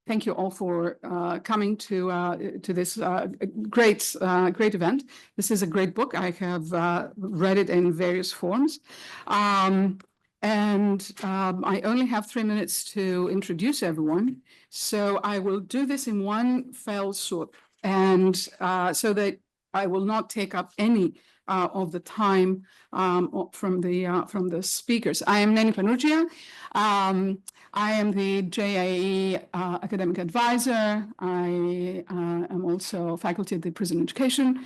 thank you all for coming to this great event. This is a great book. I have read it in various forms. I only have 3 minutes to introduce everyone. So I will do this in one fell swoop, and so that I will not take up any of the time from the speakers. I am Neni Panurgia. I am the JIE academic advisor. I am also faculty at the Prison Education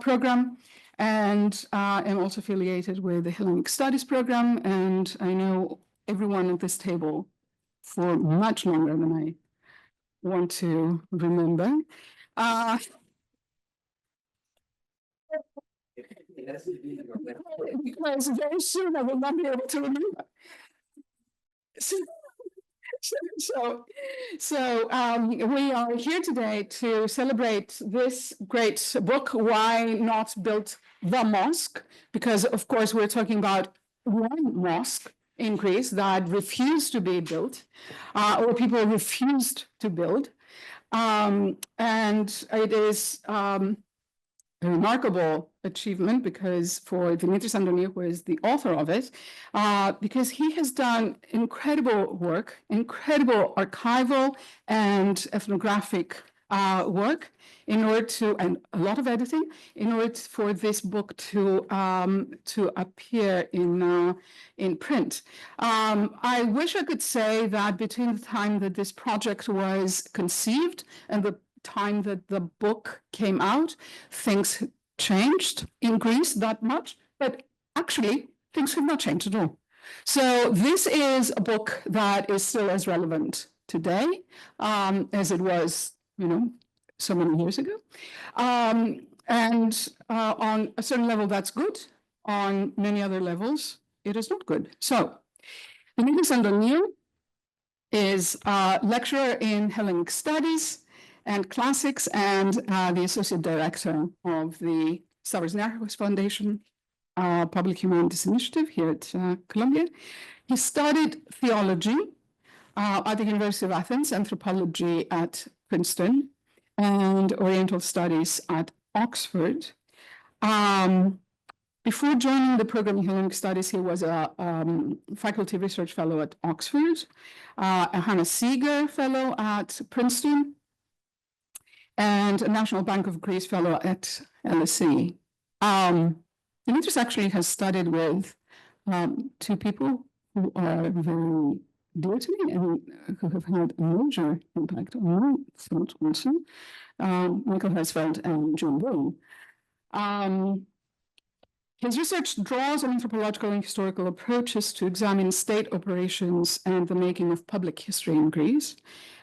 program, and am also affiliated with the Hellenic Studies program. And I know everyone at this table for much longer than I want to remember. Because very soon I will not be able to remember. So we are here today to celebrate this great book, Why Not Build the Mosque? Because, of course, we're talking about one mosque in Greece that refused to be built, or people refused to build. And it is a remarkable achievement because for Dimitris Antoniou, who is the author of it, because he has done incredible work, incredible archival and ethnographic work in order to, and a lot of editing, in order for this book to appear in print. I wish I could say that between the time that this project was conceived and the time that the book came out, things changed in Greece that much, but actually things have not changed at all. So this is a book that is still as relevant today as it was, so many years ago. And on a certain level, that's good. On many other levels, it is not good. So Dimitris Antoniou is a lecturer in Hellenic Studies and Classics, and the Associate Director of the Stavros Niarchos Foundation Public Humanities Initiative here at Columbia. He studied theology at the University of Athens, anthropology at Princeton, and Oriental Studies at Oxford. Before joining the program in Hellenic Studies, he was a faculty research fellow at Oxford, a Hannah Seeger fellow at Princeton, and a National Bank of Greece fellow at LSE. Dimitris actually has studied with two people who are very dear to me and who have had a major impact on my thought also, Michael Hersfeld and John Bowen. His research draws on anthropological and historical approaches to examine state operations and the making of public history in Greece.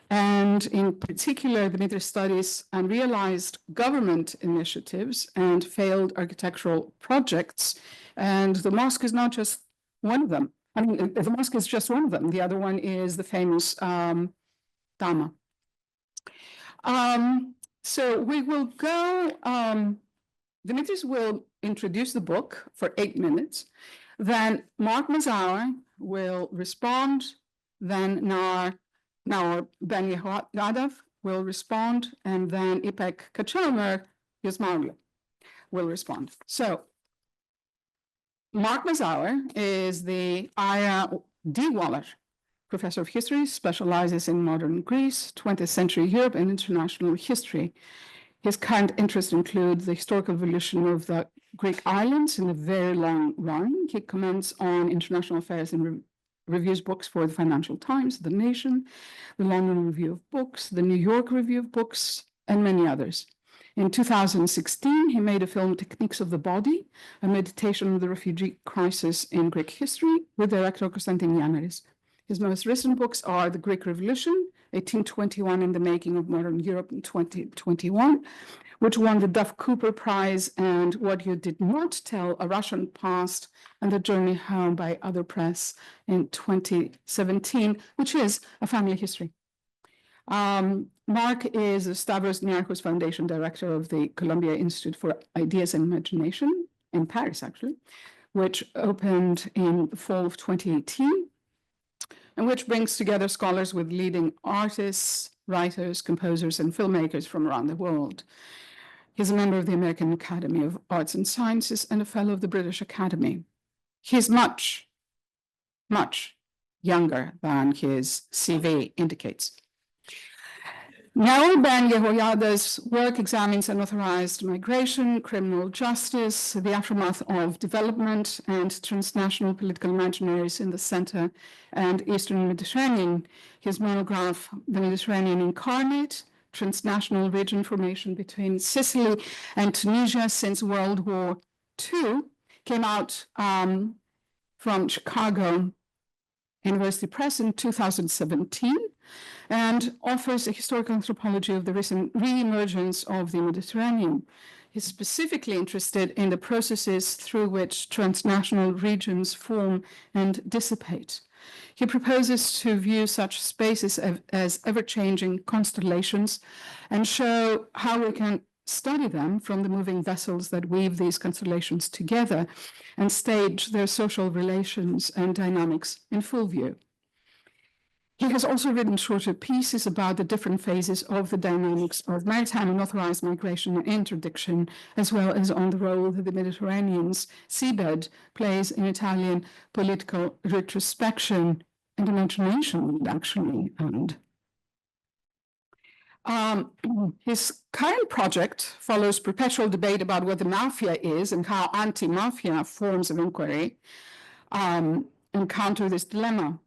And in particular, Dimitris studies unrealized government initiatives and failed architectural projects. And the mosque is not just one of them. I mean, the mosque is just one of them. The other one is the famous Dama. So we will go, Dimitris will introduce the book for 8 minutes. Then Mark Mazauer will respond. Then Now, Ben Yehoyadav will respond, and then Ipek Kachamer Yasmaria will respond. So, Mark Mazauer is the Ira D. Waller Professor of History, specializes in modern Greece, 20th century Europe, and international history. His current interests include the historical evolution of the Greek islands in the very long run. He comments on international affairs and reviews books for the Financial Times, The Nation, the London Review of Books, the New York Review of Books, and many others. In 2016, he made a film, Techniques of the Body, a meditation on the refugee crisis in Greek history, with director Konstantin Yannaris. His most recent books are The Greek Revolution, 1821 in the Making of Modern Europe in 2021, which won the Duff Cooper Prize, and What You Did Not Tell, A Russian Past and the Journey Home by Other Press in 2017, which is a family history. Mark is the Stavros Niarchos Foundation Director of the Columbia Institute for Ideas and Imagination in Paris, actually, which opened in the fall of 2018. and which brings together scholars with leading artists, writers, composers, and filmmakers from around the world. He's a member of the American Academy of Arts and Sciences and a fellow of the British Academy. He's much, much younger than his CV indicates. Naor Ben Yehoyada's work examines unauthorized migration, criminal justice, the aftermath of development, and transnational political imaginaries in the Center and Eastern Mediterranean. His monograph, The Mediterranean Incarnate, Transnational Region Formation Between Sicily and Tunisia Since World War II, came out from Chicago University Press in 2017, and offers a historical anthropology of the recent re-emergence of the Mediterranean. He's specifically interested in the processes through which transnational regions form and dissipate. He proposes to view such spaces as ever-changing constellations and show how we can study them from the moving vessels that weave these constellations together and stage their social relations and dynamics in full view. He has also written shorter pieces about the different phases of the dynamics of maritime unauthorized migration and interdiction, as well as on the role that the Mediterranean's seabed plays in Italian political retrospection and imagination, actually. And his current project follows perpetual debate about what the mafia is and how anti-mafia forms of inquiry encounter this dilemma.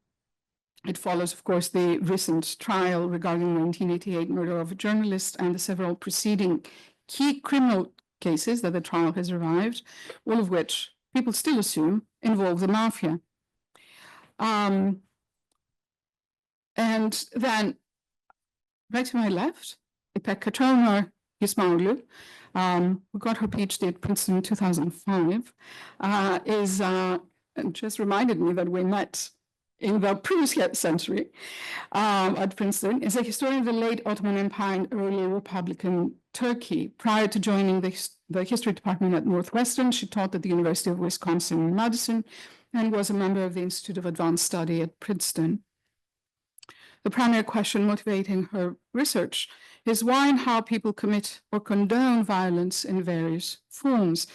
It follows, of course, the recent trial regarding the 1988 murder of a journalist and the several preceding key criminal cases that the trial has arrived, all of which people still assume involve the mafia. And then, right to my left, İpek Kaçarlar Ismailou, who got her PhD at Princeton in 2005, just reminded me that we met in the previous century at Princeton, is a historian of the late Ottoman Empire and early Republican Turkey. Prior to joining the history department at Northwestern, she taught at the University of Wisconsin-Madison and was a member of the Institute of Advanced Study at Princeton. The primary question motivating her research is why and how people commit or condone violence in various forms.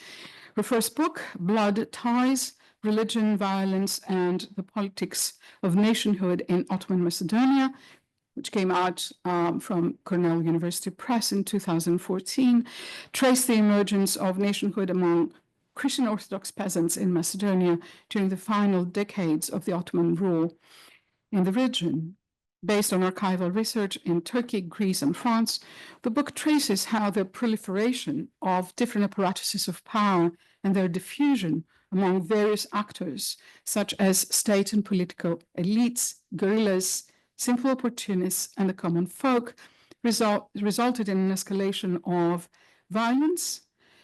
Her first book, Blood Ties, Religion, Violence, and the Politics of Nationhood in Ottoman Macedonia, which came out from Cornell University Press in 2014, traced the emergence of nationhood among Christian Orthodox peasants in Macedonia during the final decades of the Ottoman rule in the region. Based on archival research in Turkey, Greece, and France, the book traces how the proliferation of different apparatuses of power and their diffusion among various actors, such as state and political elites, guerrillas, simple opportunists, and the common folk, resulted in an escalation of violence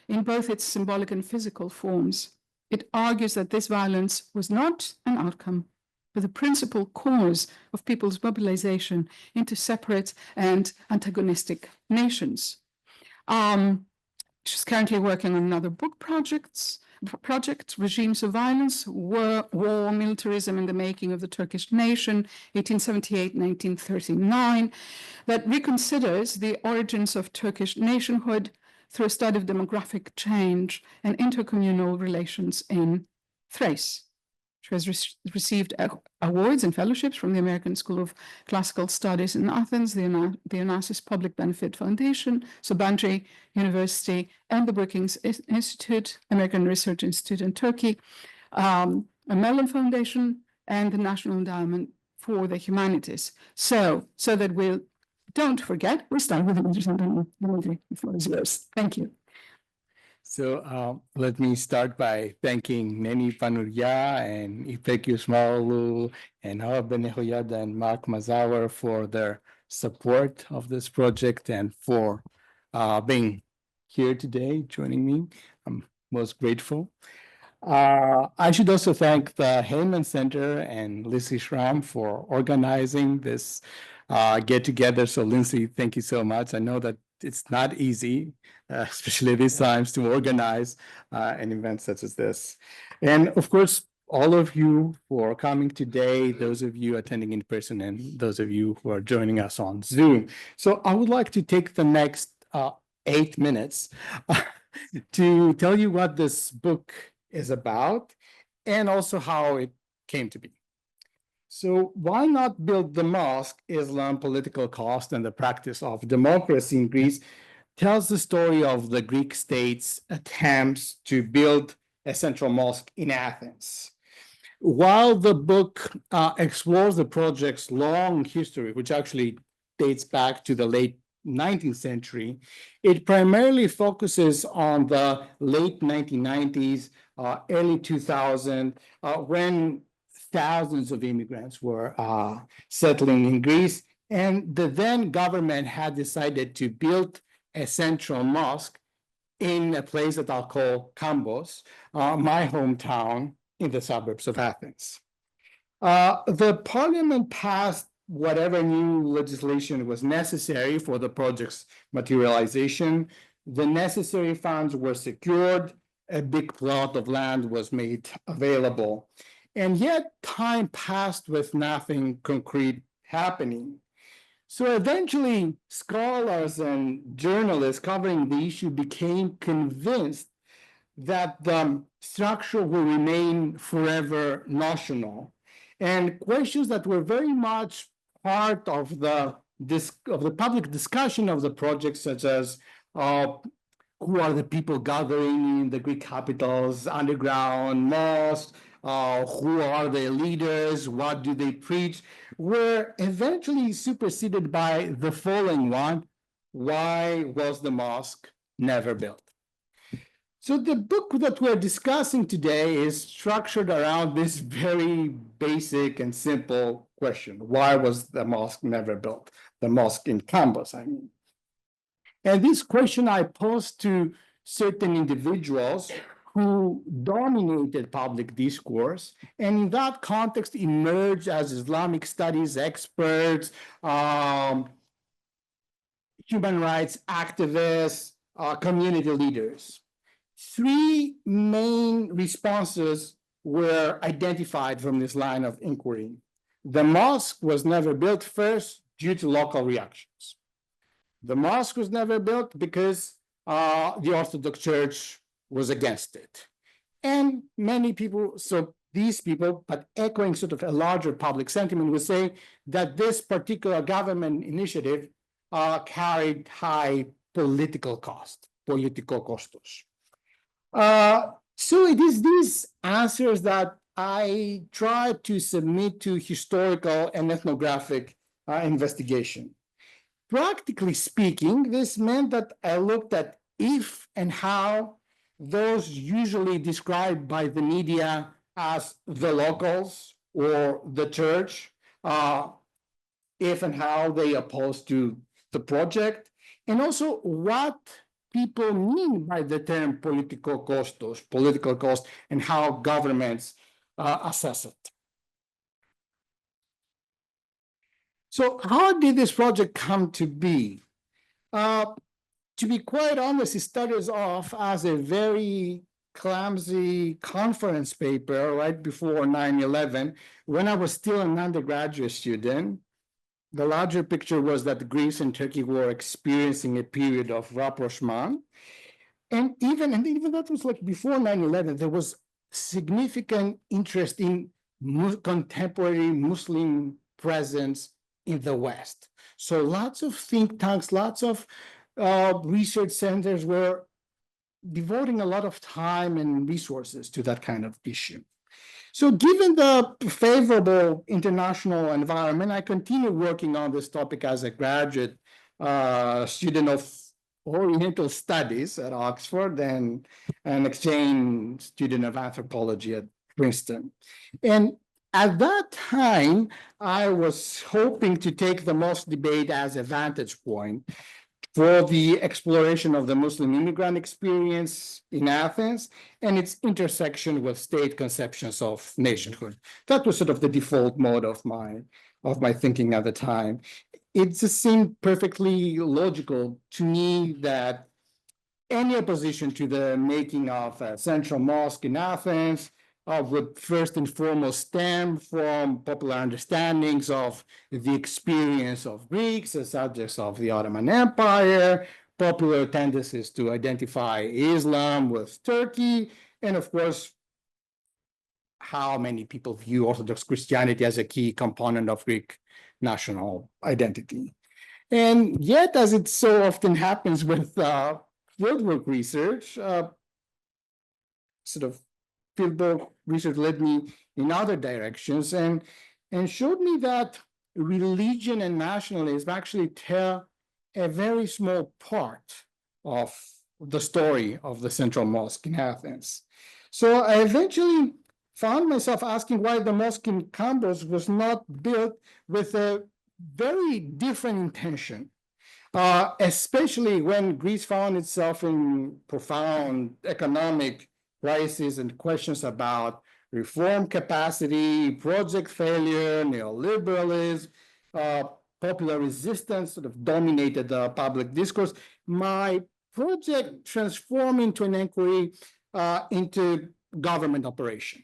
in both its symbolic and physical forms. It argues that this violence was not an outcome, but the principal cause of people's mobilization into separate and antagonistic nations. She's currently working on another book project, Regimes of Violence, War, Militarism and the Making of the Turkish Nation, 1878-1939, that reconsiders the origins of Turkish nationhood through a study of demographic change and intercommunal relations in Thrace. She has received awards and fellowships from the American School of Classical Studies in Athens, the Onassis Public Benefit Foundation, Sabancı University, and the Brookings Institute, American Research Institute in Turkey, a Mellon Foundation, and the National Endowment for the Humanities. So that we don't forget, we start with Dimitris Antoniou. Dimitri, the floor is yours. Thank you. So let me start by thanking Neni Panurya and İpek Ismailou and Naor Ben Yehoyada and Mark Mazauer for their support of this project and for being here today, joining me. I'm most grateful. I should also thank the Heyman Center and Lindsay Schramm for organizing this get-together. So Lindsay, thank you so much. I know that it's not easy, especially these times, to organize an event such as this. And of course, all of you for coming today, those of you attending in person, and those of you who are joining us on Zoom. So I would like to take the next 8 minutes to tell you what this book is about and also how it came to be. So why not build the mosque? Islam, political cost, and the practice of democracy in Greece tells the story of the Greek state's attempts to build a central mosque in Athens. While the book explores the project's long history, which actually dates back to the late 19th century, it primarily focuses on the late 1990s, early 2000, when thousands of immigrants were settling in Greece, and the then government had decided to build a central mosque in a place that I'll call Kambos, my hometown in the suburbs of Athens. The parliament passed whatever new legislation was necessary for the project's materialization. The necessary funds were secured, a big plot of land was made available. And yet time passed with nothing concrete happening. So eventually, scholars and journalists covering the issue became convinced that the structure will remain forever notional. And questions that were very much part of the public discussion of the project, such as who are the people gathering in the Greek capitals, underground mosques, who are the leaders, what do they preach, were eventually superseded by the following one: why was the mosque never built? So the book that we're discussing today is structured around this very basic and simple question: why was the mosque never built? The mosque in Kambos, I mean. And this question I posed to certain individuals who dominated public discourse, and in that context emerged as Islamic studies experts, human rights activists, community leaders. Three main responses were identified from this line of inquiry. The mosque was never built, first, due to local reactions. The mosque was never built because the Orthodox Church was against it. And many people, so these people, but echoing sort of a larger public sentiment, would say that this particular government initiative carried high political cost, political costos. So it is these answers that I try to submit to historical and ethnographic investigation. Practically speaking, this meant that I looked at if and how those usually described by the media as the locals or the church, if and how they opposed to the project, and also what people mean by the term political cost, and how governments assess it. So how did this project come to be? To be quite honest, it started off as a very clumsy conference paper right before 9/11, when I was still an undergraduate student. The larger picture was that Greece and Turkey were experiencing a period of rapprochement. And even that was like before 9/11, there was significant interest in contemporary Muslim presence in the West. So lots of think tanks, lots of research centers were devoting a lot of time and resources to that kind of issue. So given the favorable international environment, I continued working on this topic as a graduate student of Oriental Studies at Oxford and an exchange student of anthropology at Princeton. And at that time, I was hoping to take the mosque debate as a vantage point for the exploration of the Muslim immigrant experience in Athens and its intersection with state conceptions of nationhood. That was sort of the default mode of my thinking at the time. It just seemed perfectly logical to me that any opposition to the making of a central mosque in Athens would first and foremost stem from popular understandings of the experience of Greeks as subjects of the Ottoman Empire, popular tendencies to identify Islam with Turkey, and of course, how many people view Orthodox Christianity as a key component of Greek national identity. And yet, as it so often happens with fieldwork research, sort of fieldwork research led me in other directions and showed me that religion and nationalism actually tell a very small part of the story of the Central Mosque in Athens. So I eventually found myself asking why the mosque in Kambos was not built with a very different intention, especially when Greece found itself in profound economic crisis and questions about reform capacity, project failure, neoliberalism, popular resistance sort of dominated the public discourse. My project transformed into an inquiry into government operation.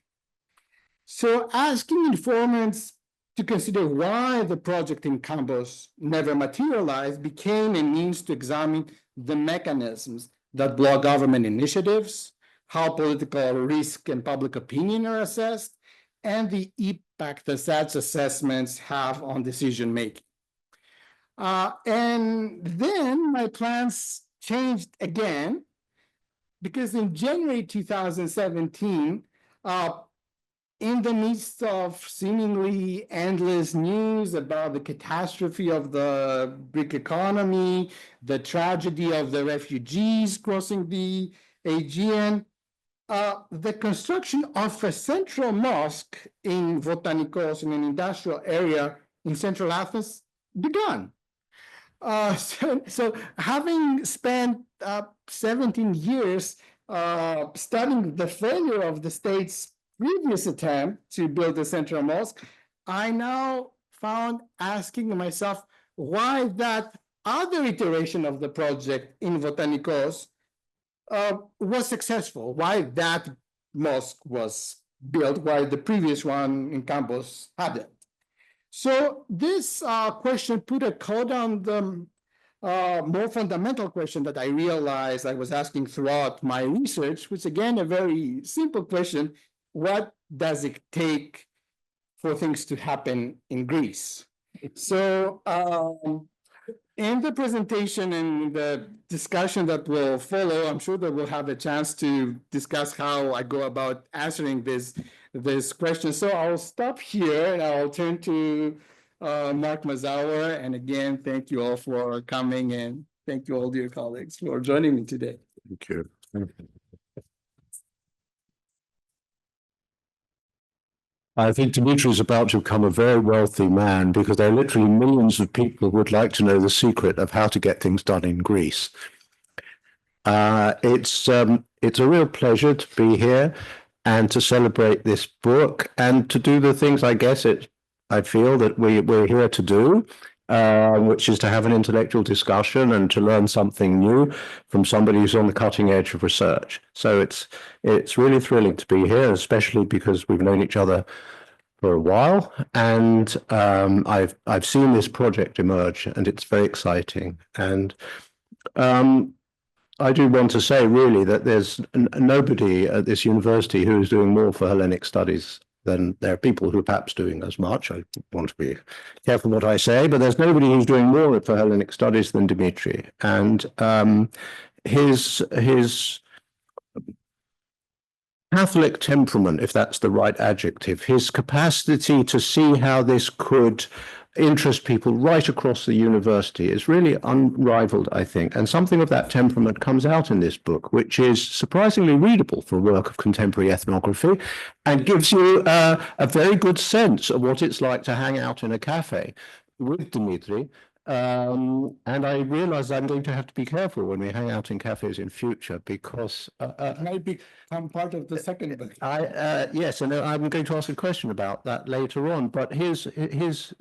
So asking informants to consider why the project in Kambos never materialized became a means to examine the mechanisms that block government initiatives, how political risk and public opinion are assessed, and the impact that such assessments have on decision making. And then my plans changed again, because in January 2017, in the midst of seemingly endless news about the catastrophe of the Greek economy, the tragedy of the refugees crossing the Aegean, the construction of a central mosque in Votanikos, in an industrial area in central Athens, began. So having spent 17 years studying the failure of the state's previous attempt to build a central mosque, I now found asking myself why that other iteration of the project in Votanikos was successful, why that mosque was built, while the previous one in Kambos hadn't. So this question put a code on the more fundamental question that I realized I was asking throughout my research, which again, a very simple question: what does it take for things to happen in Greece? So in the presentation and the discussion that will follow, I'm sure that we'll have a chance to discuss how I go about answering this question. So I'll stop here and I'll turn to Mark Mazawer. And again, thank you all for coming, and thank you all dear colleagues for joining me today. Thank you. I think Dimitri is about to become a very wealthy man, because there are literally millions of people who would like to know the secret of how to get things done in Greece. It's a real pleasure to be here and to celebrate this book and to do the things I feel that we're here to do, which is to have an intellectual discussion and to learn something new from somebody who's on the cutting edge of research. So it's really thrilling to be here, especially because we've known each other for a while, and I've seen this project emerge, and it's very exciting. And I do want to say really that there's nobody at this university who is doing more for Hellenic studies than there are people who are perhaps doing as much. I want to be careful what I say, but there's nobody who's doing more for Hellenic studies than Dimitri. And his Catholic temperament, if that's the right adjective, his capacity to see how this could interest people right across the university is really unrivaled, I think. And something of that temperament comes out in this book, which is surprisingly readable for a work of contemporary ethnography, and gives you a very good sense of what it's like to hang out in a cafe with Dimitri. And I realize I'm going to have to be careful when we hang out in cafes in future, because Might become part of the second book. yes, and I'm going to ask a question about that later on. But his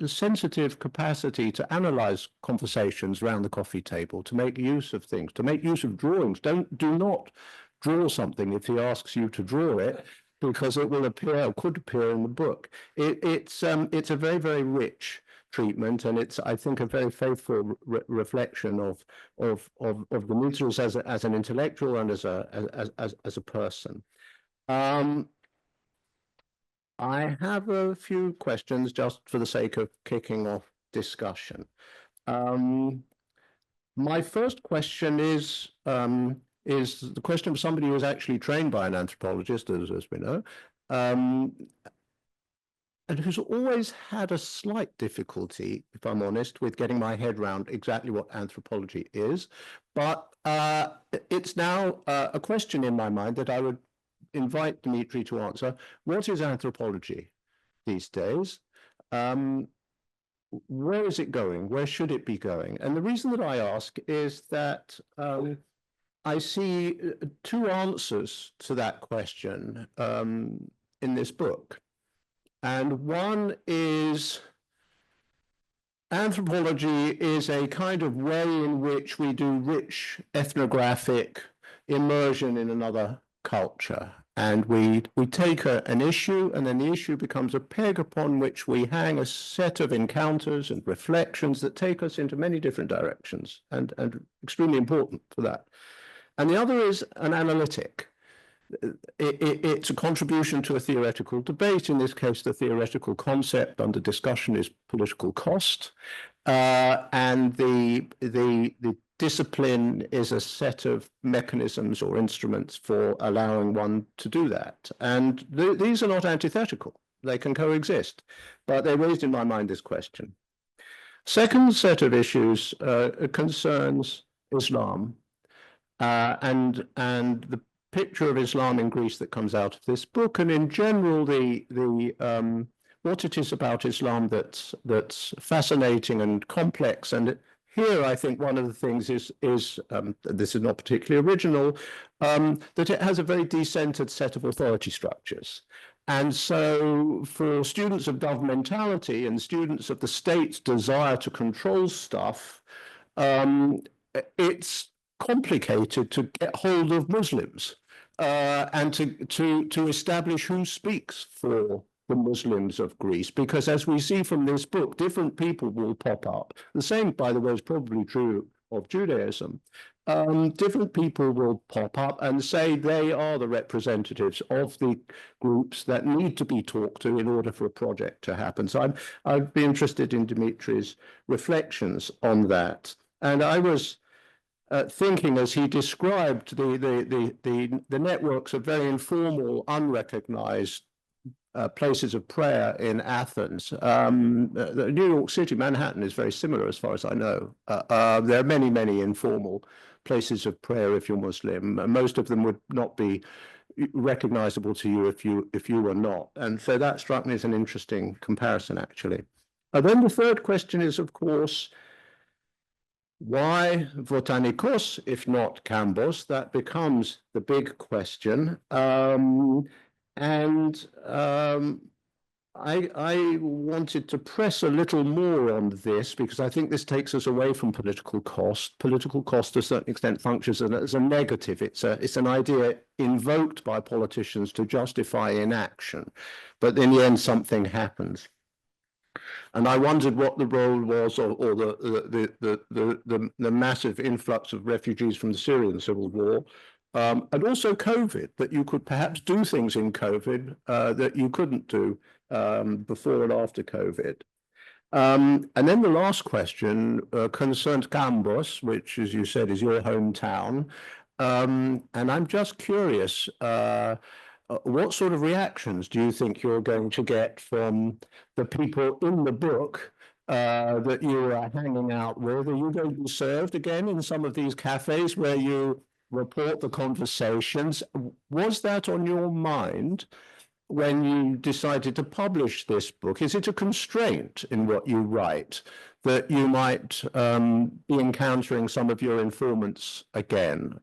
sensitive capacity to analyze conversations around the coffee table, to make use of things, to make use of drawings. Do not draw something if he asks you to draw it. because it will appear, or could appear in the book. It's a very, very rich treatment, and it's, I think, a very faithful reflection of Dimitris as an intellectual and as a person. I have a few questions just for the sake of kicking off discussion. My first question is the question of somebody who was actually trained by an anthropologist, as we know, and who's always had a slight difficulty, if I'm honest, with getting my head around exactly what anthropology is. But it's now a question in my mind that I would invite Dimitri to answer. What is anthropology these days? Where is it going? Where should it be going? And the reason that I ask is that I see two answers to that question in this book. And one is anthropology is a kind of way in which we do rich ethnographic immersion in another culture. And we take an issue, and then the issue becomes a peg upon which we hang a set of encounters and reflections that take us into many different directions, and extremely important for that. And the other is an analytic. It's a contribution to a theoretical debate. In this case, the theoretical concept under discussion is political cost, and the discipline is a set of mechanisms or instruments for allowing one to do that. And these are not antithetical. They can coexist, but they raised in my mind this question. Second set of issues concerns Islam, and the picture of Islam in Greece that comes out of this book, and in general what it is about Islam that's fascinating and complex. And here, I think one of the things is this is not particularly original, that it has a very decentered set of authority structures. And so for students of governmentality and students of the state's desire to control stuff, it's complicated to get hold of Muslims and to establish who speaks for the Muslims of Greece, because as we see from this book, different people will pop up. The same, by the way, is probably true of Judaism. Different people will pop up and say they are the representatives of the groups that need to be talked to in order for a project to happen. So I'd be interested in Dimitris' reflections on that. And I was thinking, as he described the networks of very informal, unrecognized places of prayer in Athens. New York City, Manhattan is very similar as far as I know. There are many, many informal places of prayer if you're Muslim. Most of them would not be recognizable to you if you were not. And so that struck me as an interesting comparison, actually. Then the third question is, of course, why Botanikos, if not Kambos? That becomes the big question. I wanted to press a little more on this because I think this takes us away from political cost. Political cost, to a certain extent, functions as a negative. It's an idea invoked by politicians to justify inaction, but in the end, something happens. And I wondered what the role was, or the massive influx of refugees from the Syrian civil war. And also COVID, that you could perhaps do things in COVID that you couldn't do before and after COVID. And then the last question concerned Kambos, which, as you said, is your hometown. And I'm just curious, what sort of reactions do you think you're going to get from the people in the book that you are hanging out with? Are you going to be served again in some of these cafes where you report the conversations? Was that on your mind when you decided to publish this book? Is it a constraint in what you write that you might be encountering some of your informants again?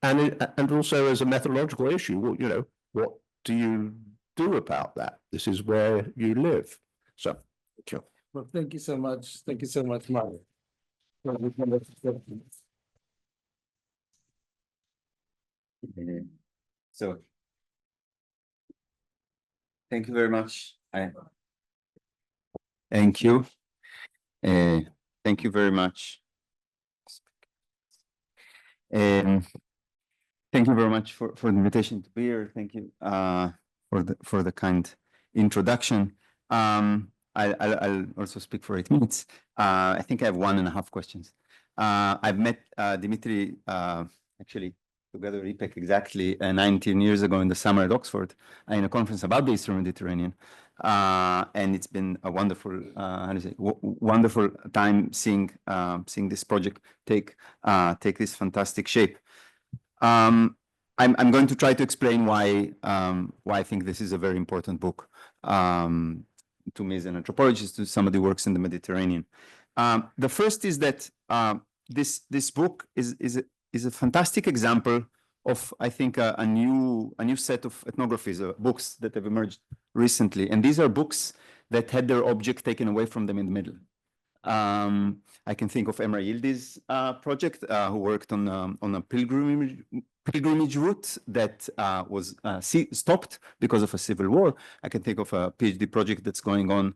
And also as a methodological issue, well, you know, what do you do about that? This is where you live. So, thank you. Well, thank you so much. Thank you so much, Mark. So Thank you very much. Thank you. Thank you very much. Thank you very much for the invitation to be here. Thank you for the kind introduction. I'll also speak for 8 minutes. I think I have 1.5 questions. I've met Dimitri actually together with IPEC exactly 19 years ago in the summer at Oxford in a conference about the Eastern Mediterranean. And it's been a wonderful, wonderful time seeing this project take this fantastic shape. I'm going to try to explain why I think this is a very important book to me as an anthropologist, to somebody who works in the Mediterranean. The first is that this book is a fantastic example of, I think, a new set of ethnographies, books that have emerged recently. And these are books that had their object taken away from them in the middle. I can think of Emre Yildiz project, who worked on a pilgrimage route that was stopped because of a civil war. I can think of a PhD project that's going on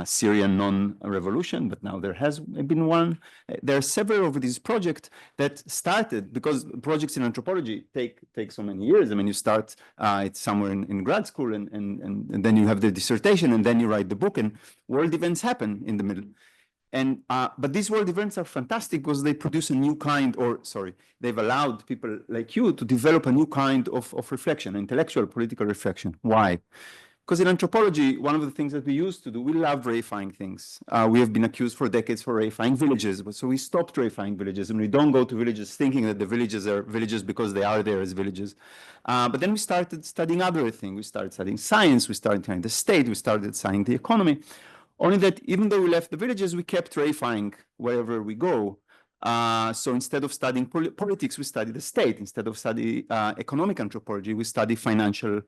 Syrian non-revolution, but now there has been one. There are several of these projects that started because projects in anthropology take so many years. I mean, you start it's somewhere in grad school, and then you have the dissertation, and then you write the book, and world events happen in the middle. And but these world events are fantastic because they produce a new kind, or sorry, they've allowed people like you to develop a new kind of reflection, intellectual, political reflection. Why? Because in anthropology, one of the things that we used to do, we love reifying things. We have been accused for decades for reifying villages, but so we stopped reifying villages, and we don't go to villages thinking that the villages are villages because they are there as villages. But then we started studying other things. We started studying science, we started studying the state, we started studying the economy. Only that even though we left the villages, we kept reifying wherever we go. So instead of studying politics, we study the state. Instead of studying economic anthropology, we study financial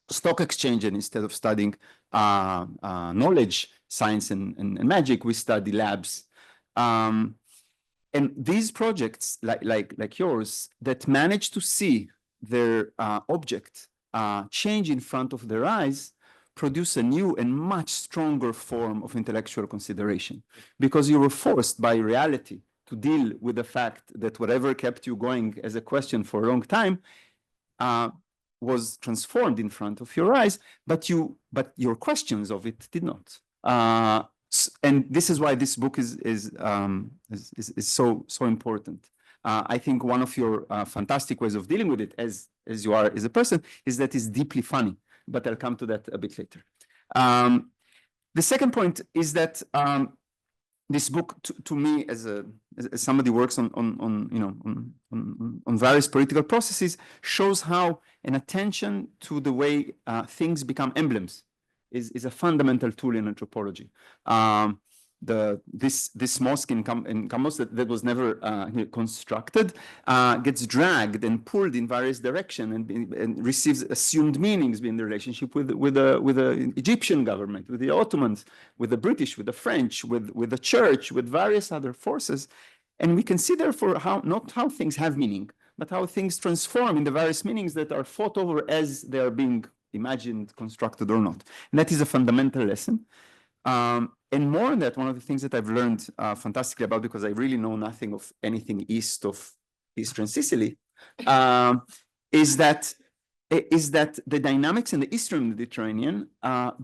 stock exchange. And instead of studying knowledge, science, and magic, we study labs. And these projects, like yours, that manage to see their object change in front of their eyes, produce a new and much stronger form of intellectual consideration, because you were forced by reality to deal with the fact that whatever kept you going as a question for a long time was transformed in front of your eyes, but your questions of it did not. And this is why this book is so important. I think one of your fantastic ways of dealing with it, as you are as a person, is that it's deeply funny. But I'll come to that a bit later. The second point is that this book, to me, as somebody who works on various political processes, shows how an attention to the way things become emblems is a fundamental tool in anthropology. This mosque in Campos that was never constructed gets dragged and pulled in various directions and receives assumed meanings in the relationship with the Egyptian government, with the Ottomans, with the British, with the French, with the church, with various other forces. And we can see therefore not how things have meaning, but how things transform in the various meanings that are fought over as they are being imagined, constructed or not. And that is a fundamental lesson. And more than that, one of the things that I've learned fantastically about, because I really know nothing of anything east of Eastern Sicily, is that the dynamics in the Eastern Mediterranean,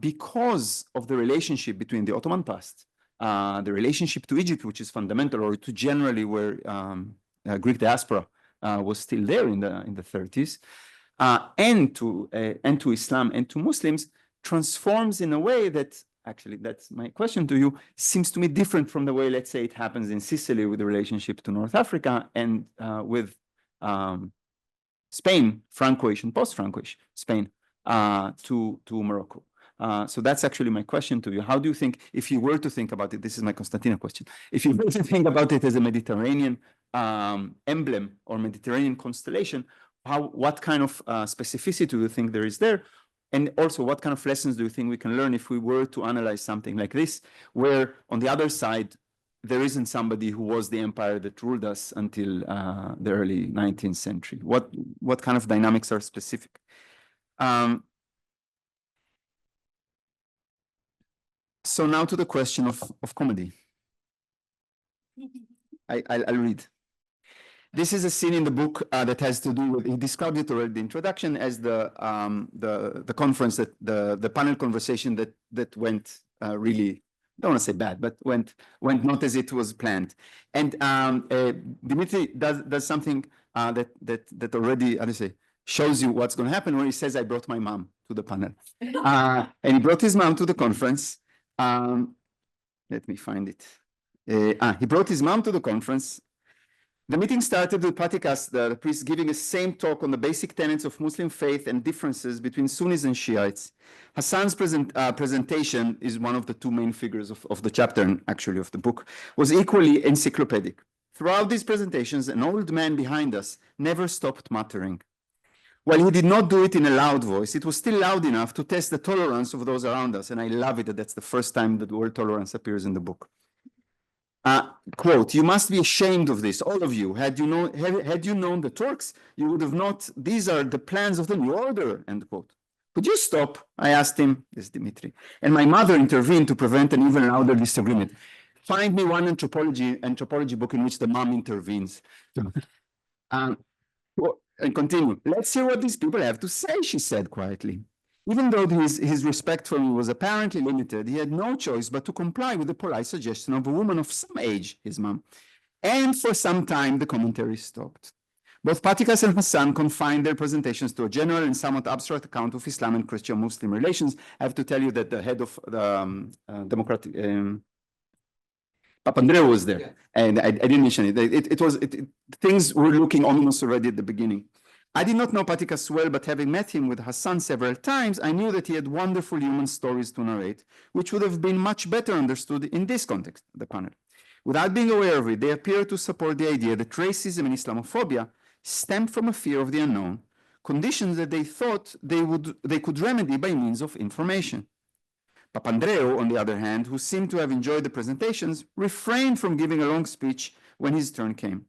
because of the relationship between the Ottoman past, the relationship to Egypt, which is fundamental, or to generally where Greek diaspora was still there in the 30s, and to Islam and to Muslims, transforms in a way that, actually, that's my question to you, seems to me different from the way, let's say, it happens in Sicily with the relationship to North Africa and with Spain, Francoish and post-Francoish Spain, to Morocco. So that's actually my question to you. How do you think, if you were to think about it, this is my Constantina question, if you were to think about it as a Mediterranean emblem or Mediterranean constellation, what kind of specificity do you think there is there? And also, what kind of lessons do you think we can learn if we were to analyze something like this, where on the other side, there isn't somebody who was the empire that ruled us until the early 19th century? What kind of dynamics are specific? So now to the question of comedy. I'll read. This is a scene in the book that has to do with, he described it already in the introduction as the conference, that the panel conversation that went really, I don't want to say bad, but went not as it was planned. And Dimitri does something that already, how do you say, shows you what's going to happen when he says, I brought my mom to the panel. And he brought his mom to the conference. Let me find it. He brought his mom to the conference. The meeting started with Patikas, the priest, giving a same talk on the basic tenets of Muslim faith and differences between Sunnis and Shiites. Hassan's presentation is one of the two main figures of the chapter, and actually of the book, was equally encyclopedic. Throughout these presentations, an old man behind us never stopped muttering. While he did not do it in a loud voice, it was still loud enough to test the tolerance of those around us, and I love it that that's the first time that the word tolerance appears in the book. Quote, you must be ashamed of this, all of you. Had you known the Turks, you would have not, these are the plans of the new order, end quote. Could you stop? I asked him, this is Dimitri, and my mother intervened to prevent an even louder disagreement. Find me one anthropology book in which the mom intervenes. And continue. Let's hear what these people have to say, she said quietly. Even though his respect for me was apparently limited, he had no choice but to comply with the polite suggestion of a woman of some age, his mom. And for some time, the commentary stopped. Both Patikas and Hassan confined their presentations to a general and somewhat abstract account of Islam and Christian-Muslim relations. I have to tell you that the head of the Democratic, Papandreou was there, and I didn't mention it. Things were looking ominous already at the beginning. I did not know Patikas well, but having met him with Hassan several times, I knew that he had wonderful human stories to narrate, which would have been much better understood in this context, the panel. Without being aware of it, they appear to support the idea that racism and Islamophobia stemmed from a fear of the unknown, conditions that they thought they could remedy by means of information. Papandreou, on the other hand, who seemed to have enjoyed the presentations, refrained from giving a long speech when his turn came.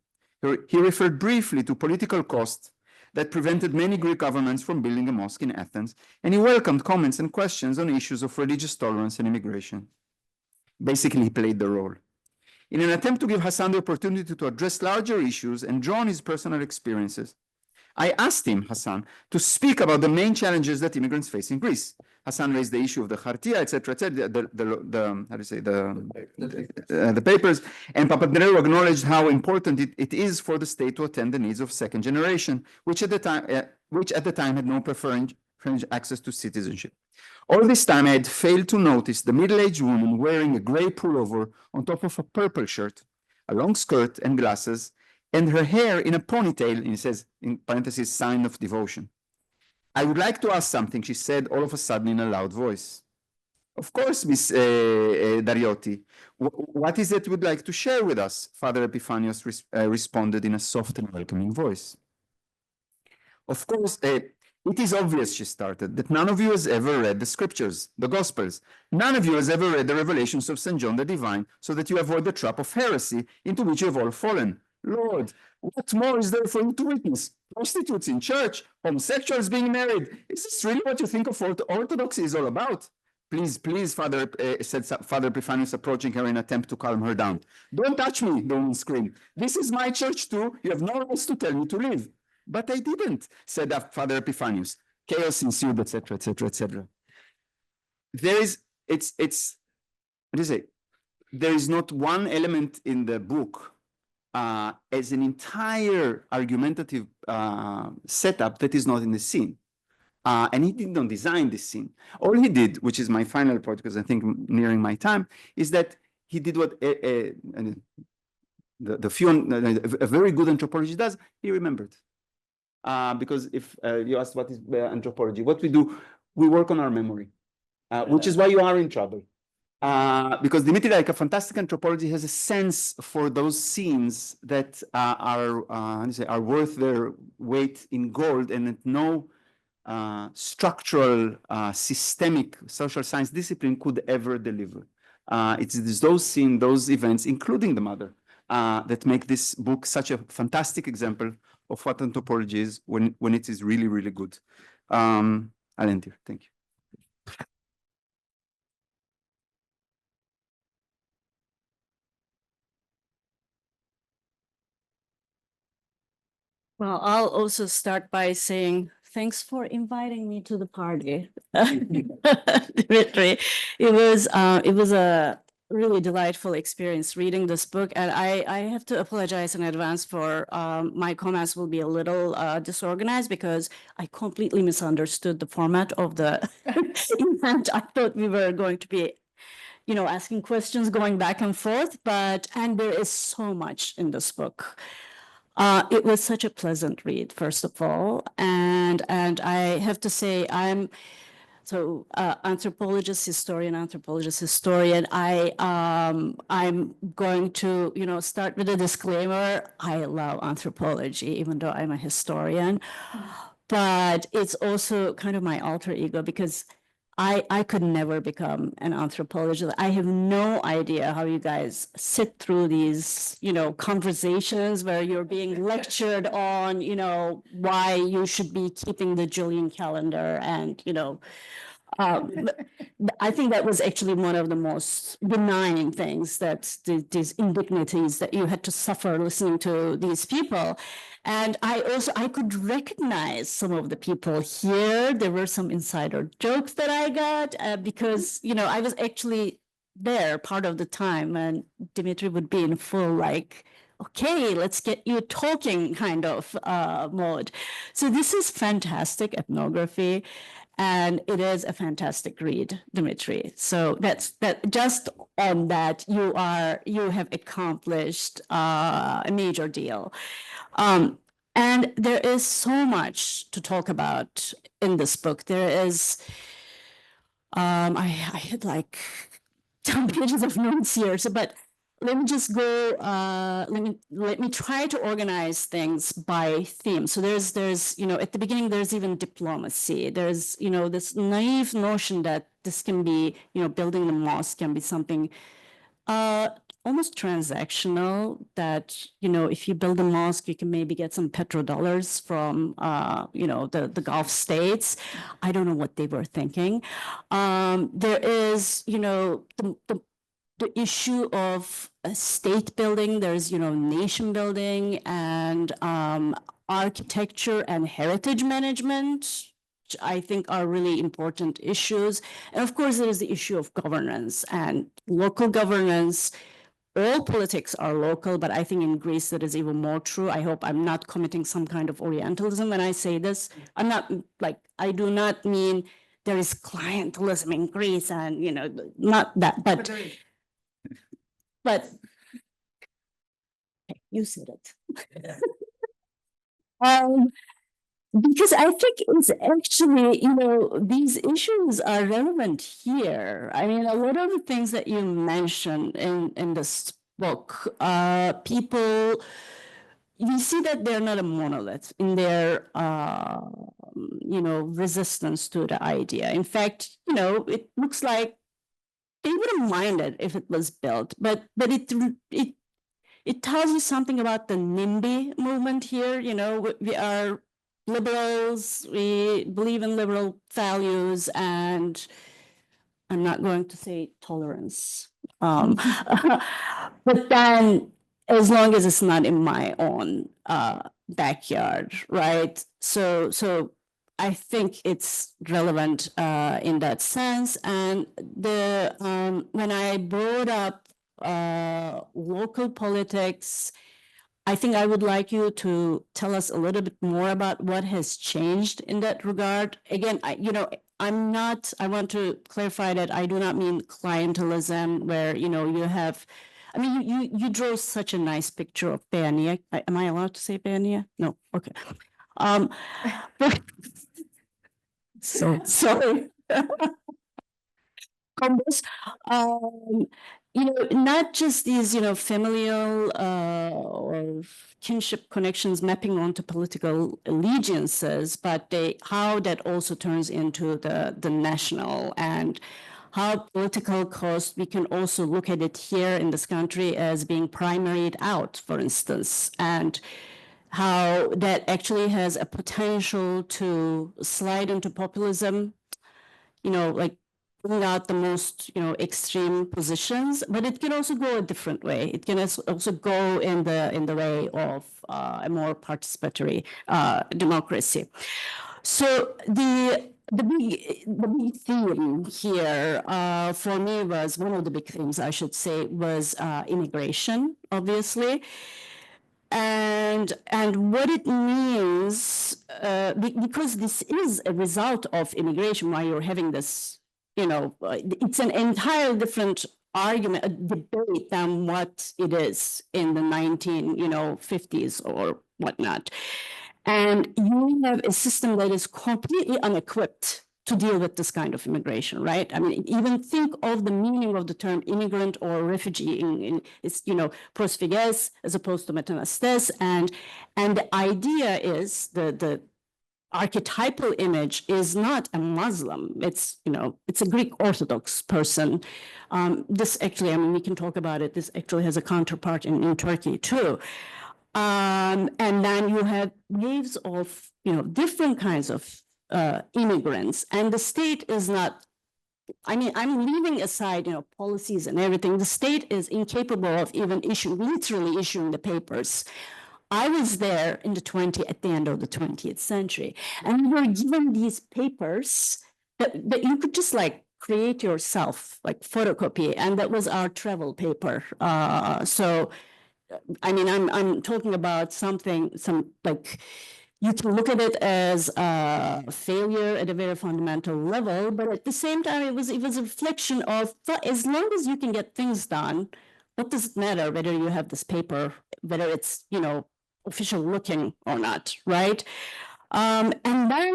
He referred briefly to political costs that prevented many Greek governments from building a mosque in Athens, and he welcomed comments and questions on issues of religious tolerance and immigration. Basically, he played the role. In an attempt to give Hassan the opportunity to address larger issues and draw on his personal experiences, I asked him, Hassan, to speak about the main challenges that immigrants face in Greece. Hassan raised the issue of the Khartia, etc., the papers, and Papandreou acknowledged how important it is for the state to attend the needs of second generation, which at the time had no preferential access to citizenship. All this time, I had failed to notice the middle-aged woman wearing a gray pullover on top of a purple shirt, a long skirt and glasses, and her hair in a ponytail, and it says, in parentheses, sign of devotion. I would like to ask something, she said all of a sudden in a loud voice. Of course, Miss Dariotti. What is it you would like to share with us? Father Epiphanios responded in a soft and welcoming voice. Of course, it is obvious, she started, that none of you has ever read the scriptures, the Gospels. None of you has ever read the revelations of St. John the Divine, so that you avoid the trap of heresy into which you have all fallen. Lord, what more is there for you to witness? Prostitutes in church, homosexuals being married. Is this really what you think of Orthodoxy is all about? Please, please, Father, said Father Epiphanius, approaching her in an attempt to calm her down. Don't touch me, the woman screamed. This is my church too. You have no rights to tell me to leave. But I didn't, said Father Epiphanius. Chaos ensued, etc., etc., etc. There is, what do you say? There is not one element in the book as an entire argumentative setup that is not in the scene. And he did not design this scene. All he did, which is my final point, because I think I'm nearing my time, is that he did what a very good anthropology does. He remembered. Because if you ask what is anthropology, what we do, we work on our memory, which is why you are in trouble. Because Dimitri, like a fantastic anthropology, has a sense for those scenes that are worth their weight in gold, and that no structural, systemic social science discipline could ever deliver. It's those scenes, those events, including the mother, that make this book such a fantastic example of what anthropology is when it is really, really good. I'll end here. Thank you. Well, I'll also start by saying thanks for inviting me to the party, Dimitri. It was a really delightful experience reading this book, and I have to apologize in advance for my comments will be a little disorganized because I completely misunderstood the format of the event. I thought we were going to be asking questions, going back and forth, and there is so much in this book. It was such a pleasant read, first of all, and I have to say I'm anthropologist, historian. I'm going to start with a disclaimer. I love anthropology, even though I'm a historian, but it's also kind of my alter ego because I could never become an anthropologist. I have no idea how you guys sit through these, conversations where you're being lectured on, why you should be keeping the Julian calendar and, I think that was actually one of the most benign things that these indignities that you had to suffer listening to these people. And I could recognize some of the people here. There were some insider jokes that I got because, I was actually there part of the time and Dimitri would be in full okay, let's get you talking kind of mode. So this is fantastic ethnography. And it is a fantastic read, Dimitri. So that just on that, you have accomplished a major deal. And there is so much to talk about in this book. There is, I had 10 pages of notes here, but let me just go, let me try to organize things by theme. So there's, at the beginning, there's even diplomacy. There's, this naive notion that this can be, building the mosque can be something almost transactional, that, if you build a mosque, you can maybe get some petrodollars from, the Gulf states. I don't know what they were thinking. There is, the issue of state building. There's, nation building and architecture and heritage management, which I think are really important issues. And of course, there is the issue of governance and local governance. All politics are local, but I think in Greece that is even more true. I hope I'm not committing some kind of Orientalism when I say this. I'm not I do not mean there is clientelism in Greece and, not that, but okay, you said it. Because I think it's actually, these issues are relevant here. I mean, a lot of the things that you mentioned in this book, people, you see that they're not a monolith in their, resistance to the idea. In fact, it looks like they wouldn't mind it if it was built, but it tells you something about the NIMBY movement here. We are liberals, we believe in liberal values, and I'm not going to say tolerance. But then, as long as it's not in my own backyard, right? So I think it's relevant in that sense. And when I brought up local politics, I think I would like you to tell us a little bit more about what has changed in that regard. Again, I want to clarify that I do not mean clientelism where, you have, I mean, you drew such a nice picture of Beania. Am I allowed to say Beania? No, okay. So sorry. Combos. Not just these, familial or kinship connections mapping onto political allegiances, but how that also turns into the national, and how political cost, we can also look at it here in this country as being primaried out, for instance, and how that actually has a potential to slide into populism, bring out the most, extreme positions, but it can also go a different way. It can also go in the way of a more participatory democracy. So the big theme here for me was, one of the big themes I should say, was immigration, obviously. And what it means, because this is a result of immigration, why you're having this, it's an entirely different argument, a debate than what it is in the 1950s or whatnot. And you have a system that is completely unequipped to deal with this kind of immigration, right? I mean, even think of the meaning of the term immigrant or refugee in it's, prosophages as opposed to metanastes. And the idea is the archetypal image is not a Muslim. It's, it's a Greek Orthodox person. This actually, I mean, we can talk about it. This actually has a counterpart in Turkey too. And then you have waves of, different kinds of immigrants, and the state is not, I mean, I'm leaving aside, policies and everything. The state is incapable of even literally issuing the papers. I was there at the end of the 20th century, and we were given these papers that you could just create yourself, photocopy, and that was our travel paper. So, I mean, I'm talking about you can look at it as a failure at a very fundamental level, but at the same time, it was a reflection of, as long as you can get things done, what does it matter whether you have this paper, whether it's, official looking or not, right? And then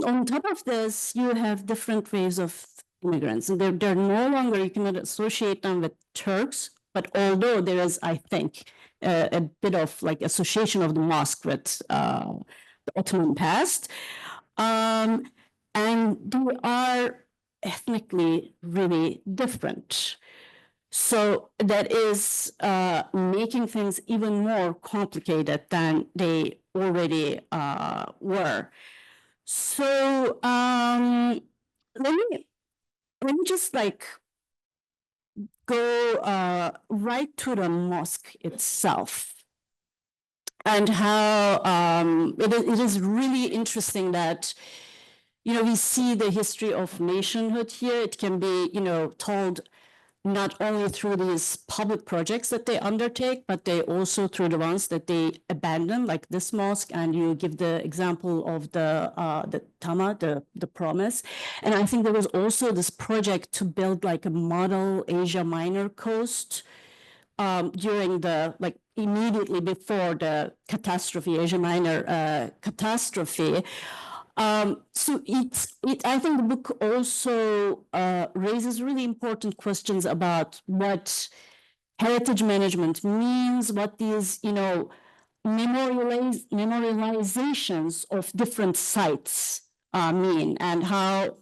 on top of this, you have different waves of immigrants, and they're no longer, you cannot associate them with Turks, but although there is, I think, a bit of association of the mosque with the Ottoman past, and they are ethnically really different. So that is making things even more complicated than they already were. So let me just go right to the mosque itself, and how it is really interesting that, we see the history of nationhood here. It can be, told not only through these public projects that they undertake, but they also through the ones that they abandon, like this mosque. And you give the example of the Tama, the promise. And I think there was also this project to build a model Asia Minor coast during the immediately before the catastrophe, Asia Minor catastrophe. So I think the book also raises really important questions about what heritage management means, what these, memorializations of different sites mean, and how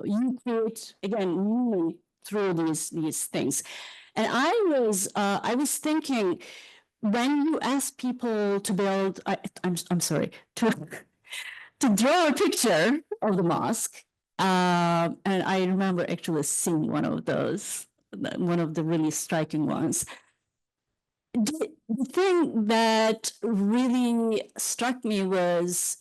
you create, again, meaning through these things. And I was thinking, when you ask people to build, I'm sorry, to draw a picture of the mosque, and I remember actually seeing one of those, one of the really striking ones. The thing that really struck me was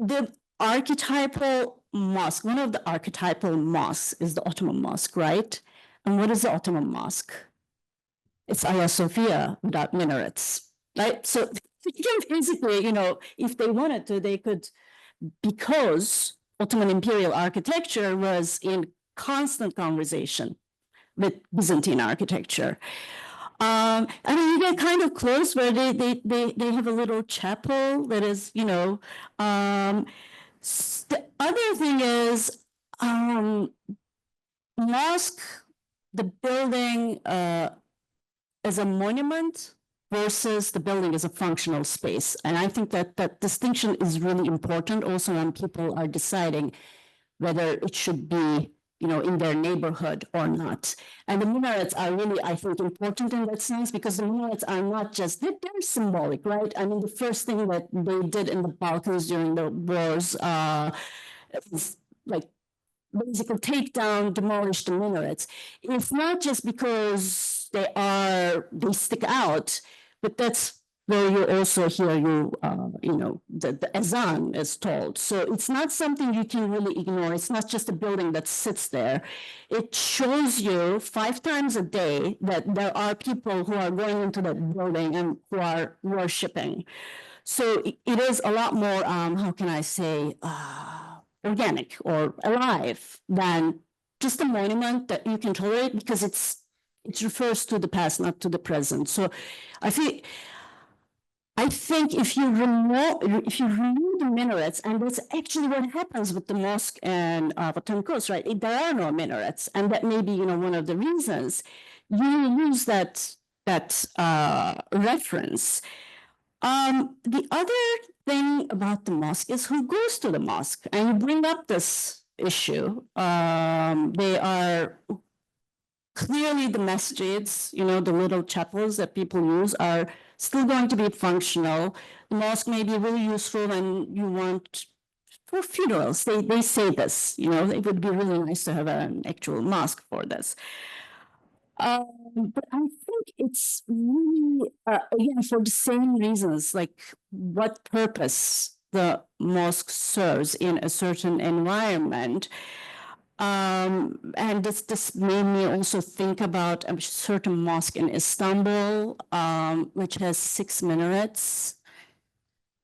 the archetypal mosque. One of the archetypal mosques is the Ottoman mosque, right? And what is the Ottoman mosque? It's Hagia Sophia without minarets, right? So basically, if they wanted to, they could, because Ottoman imperial architecture was in constant conversation with Byzantine architecture. I mean, you get kind of close where they have a little chapel that is, the other thing is mosque, the building as a monument versus the building as a functional space. And I think that distinction is really important also when people are deciding whether it should be, in their neighborhood or not. And the minarets are really, I think, important in that sense, because the minarets are not just, they're symbolic, right? I mean, the first thing that they did in the Balkans during the wars was basically take down, demolish the minarets, it's not just because they stick out, but that's where you also hear the azan is told. So it's not something you can really ignore. It's not just a building that sits there. It shows you 5 times a day that there are people who are going into that building and who are worshiping. So it is a lot more, how can I say, organic or alive than just a monument that you can tolerate, because it refers to the past, not to the present. So I think if you remove the minarets, and that's actually what happens with the mosque and Botanical, right? There are no minarets, and that may be one of the reasons you use that reference. The other thing about the mosque is who goes to the mosque, and you bring up this issue. They are clearly the masjids, the little chapels that people use are still going to be functional. The mosque may be really useful and you want for funerals. They say this, it would be really nice to have an actual mosque for this. But I think it's really, again, for the same reasons, like what purpose the mosque serves in a certain environment. And this made me also think about a certain mosque in Istanbul, which has 6 minarets,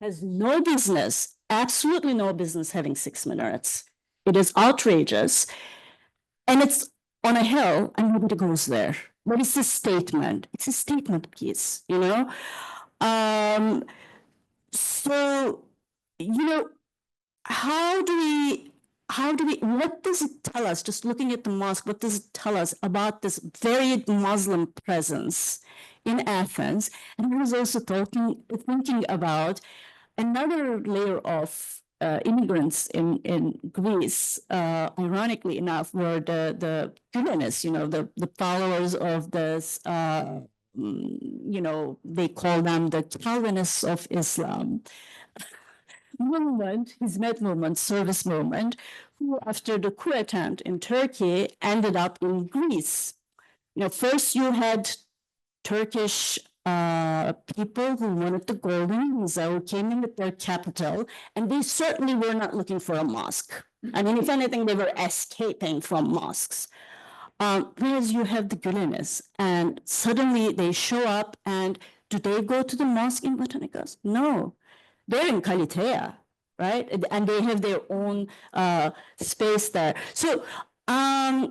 has no business, absolutely no business having 6 minarets. It is outrageous. And it's on a hill and nobody goes there. But it's a statement. It's a statement piece, So, what does it tell us, just looking at the mosque, what does it tell us about this very Muslim presence in Athens? And I was also thinking about another layer of immigrants in Greece, ironically enough, were the Gülenists, the followers of this, they call them the Calvinists of Islam. Movement, Hizmet movement, service movement, who after the coup attempt in Turkey ended up in Greece. First you had Turkish people who wanted the golden visa, who came in with their capital, and they certainly were not looking for a mosque. I mean, if anything, they were escaping from mosques. Whereas you have the Gülenists, and suddenly they show up, and do they go to the mosque in Botanicus? No. They're in Kalitea, right? And they have their own space there. So there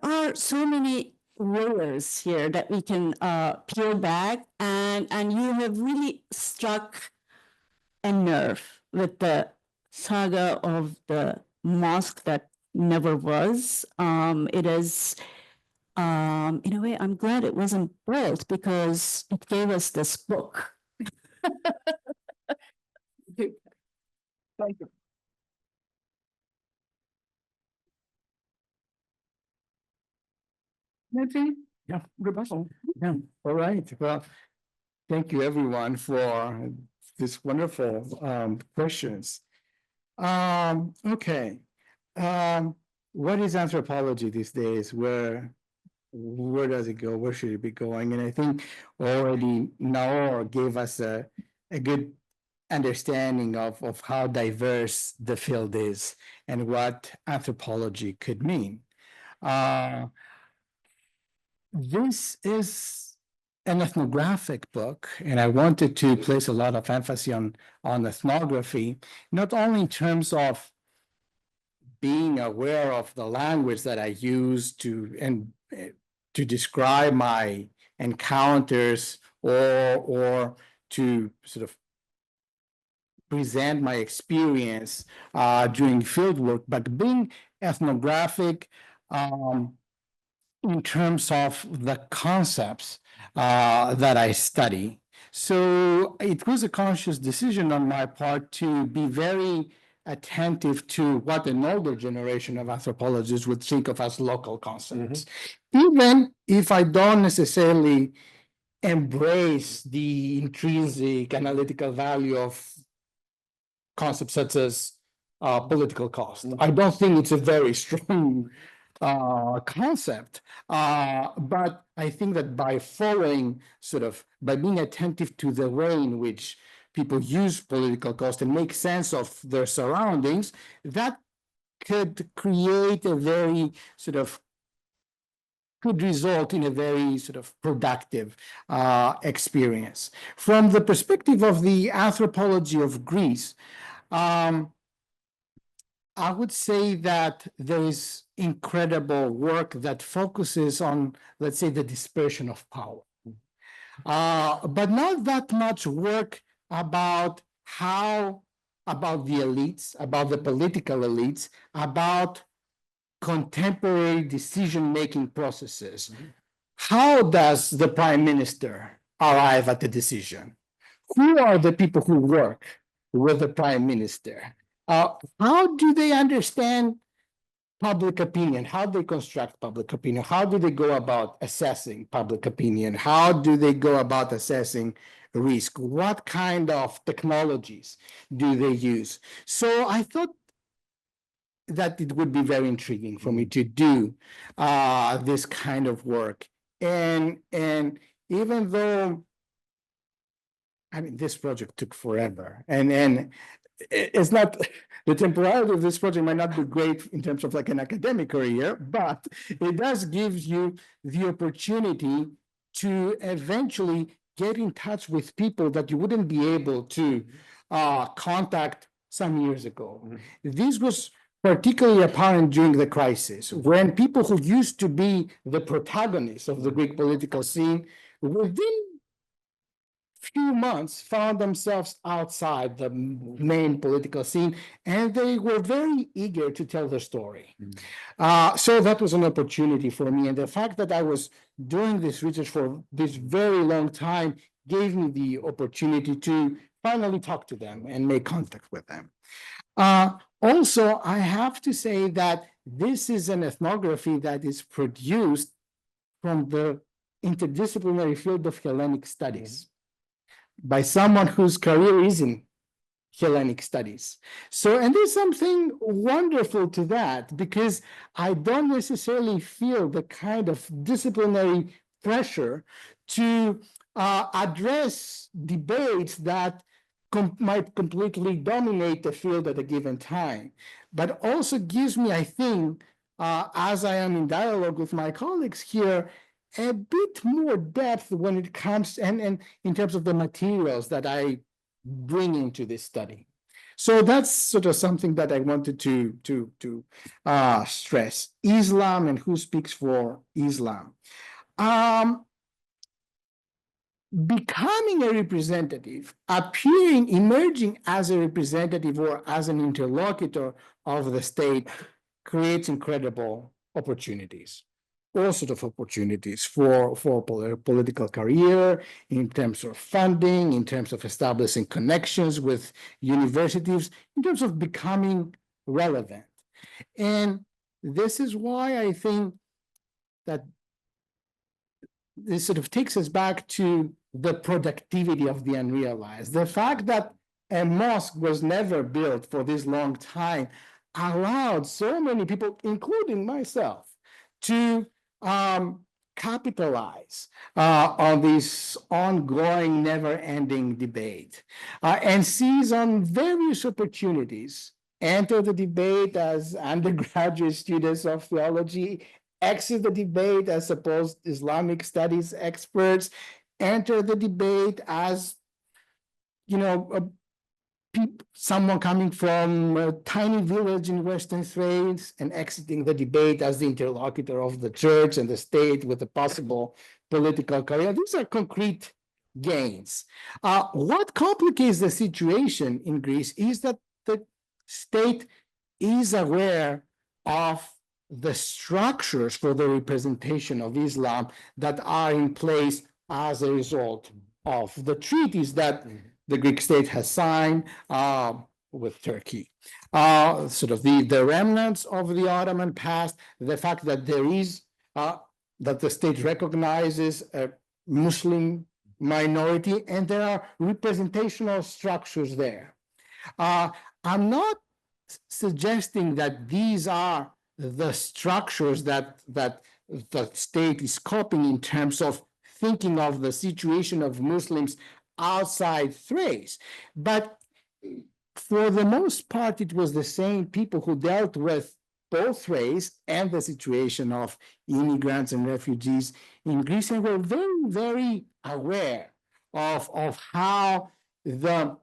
are so many layers here that we can peel back, and you have really struck a nerve with the saga of the mosque that never was. It is, in a way, I'm glad it wasn't built, because it gave us this book. Thank you. Maybe Yeah. rebuttal. Yeah, all right. Well, thank you everyone for this wonderful questions. Okay. What is anthropology these days? Where does it go? Where should it be going? And I think already Naor gave us a good understanding of how diverse the field is and what anthropology could mean. This is an ethnographic book, and I wanted to place a lot of emphasis on ethnography, not only in terms of being aware of the language that I use to describe my encounters or to sort of present my experience during fieldwork, but being ethnographic in terms of the concepts that I study. So it was a conscious decision on my part to be very attentive to what an older generation of anthropologists would think of as local concepts. Even if I don't necessarily embrace the intrinsic analytical value of concepts such as political cost. I don't think it's a very strong concept, but I think that by following by being attentive to the way in which people use political cost and make sense of their surroundings, that could create a very could result in a very productive experience. From the perspective of the anthropology of Greece, I would say that there is incredible work that focuses on, let's say, the dispersion of power, but not that much work about about the elites, about the political elites, about contemporary decision-making processes. How does the prime minister arrive at the decision? Who are the people who work with the prime minister? How do they understand public opinion? How do they construct public opinion? How do they go about assessing public opinion? How do they go about assessing risk? What kind of technologies do they use? So I thought that it would be very intriguing for me to do this kind of work. And even though, I mean, this project took forever, and it's not, the temporality of this project might not be great in terms of like an academic career, but it does give you the opportunity to eventually get in touch with people that you wouldn't be able to contact some years ago. This was particularly apparent during the crisis, when people who used to be the protagonists of the Greek political scene, within few months found themselves outside the main political scene, and they were very eager to tell their story. So that was an opportunity for me, and the fact that I was doing this research for this very long time gave me the opportunity to finally talk to them and make contact with them. Also, I have to say that this is an ethnography that is produced from the interdisciplinary field of Hellenic studies by someone whose career is in Hellenic studies. So, and there's something wonderful to that, because I don't necessarily feel the kind of disciplinary pressure to address debates that might completely dominate the field at a given time, but also gives me, I think, as I am in dialogue with my colleagues here, a bit more depth when it comes, and in terms of the materials that I bring into this study. So that's sort of something that I wanted to stress. Islam and who speaks for Islam. Becoming a representative, emerging as a representative or as an interlocutor of the state creates incredible opportunities. All sorts of opportunities for political career, in terms of funding, in terms of establishing connections with universities, in terms of becoming relevant. And this is why I think that this sort of takes us back to the productivity of the unrealized. The fact that a mosque was never built for this long time allowed so many people, including myself, to capitalize on this ongoing, never-ending debate and seize on various opportunities. Enter the debate as undergraduate students of theology, exit the debate as supposed Islamic studies experts, enter the debate as, someone coming from a tiny village in Western Thrace and exiting the debate as the interlocutor of the church and the state with a possible political career. These are concrete gains. What complicates the situation in Greece is that the state is aware of the structures for the representation of Islam that are in place as a result of the treaties that the Greek state has signed with Turkey. Sort of the remnants of the Ottoman past, the fact that there is, that the state recognizes a Muslim minority, and there are representational structures there. I'm not suggesting that these are the structures that the state is copying in terms of thinking of the situation of Muslims outside Thrace. But for the most part, it was the same people who dealt with both Thrace and the situation of immigrants and refugees in Greece, and were very, very aware of how the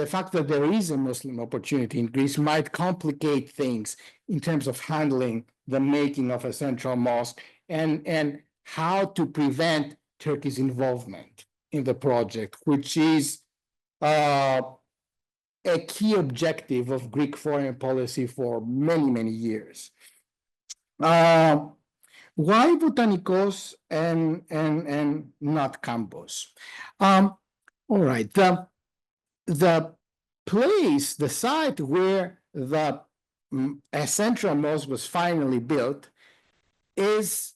fact that there is a Muslim opportunity in Greece might complicate things in terms of handling the making of a central mosque, and how to prevent Turkey's involvement in the project, which is a key objective of Greek foreign policy for many, many years. Why Botanikos and not campus? All right, the place, the site where a central mosque was finally built is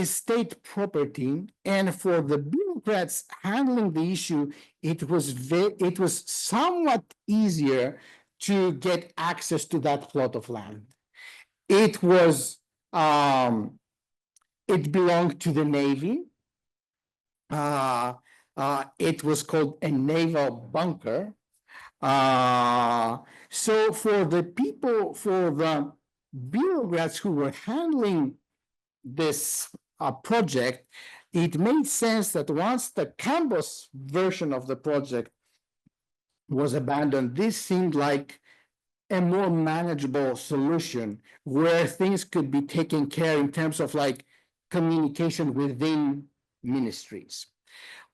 state property, and for the bureaucrats handling the issue, it was somewhat easier to get access to that plot of land. It was it belonged to the Navy. It was called a naval bunker. So for the people, for the bureaucrats who were handling this project, it made sense that once the campus version of the project was abandoned, this seemed like a more manageable solution where things could be taken care in terms of like communication within ministries.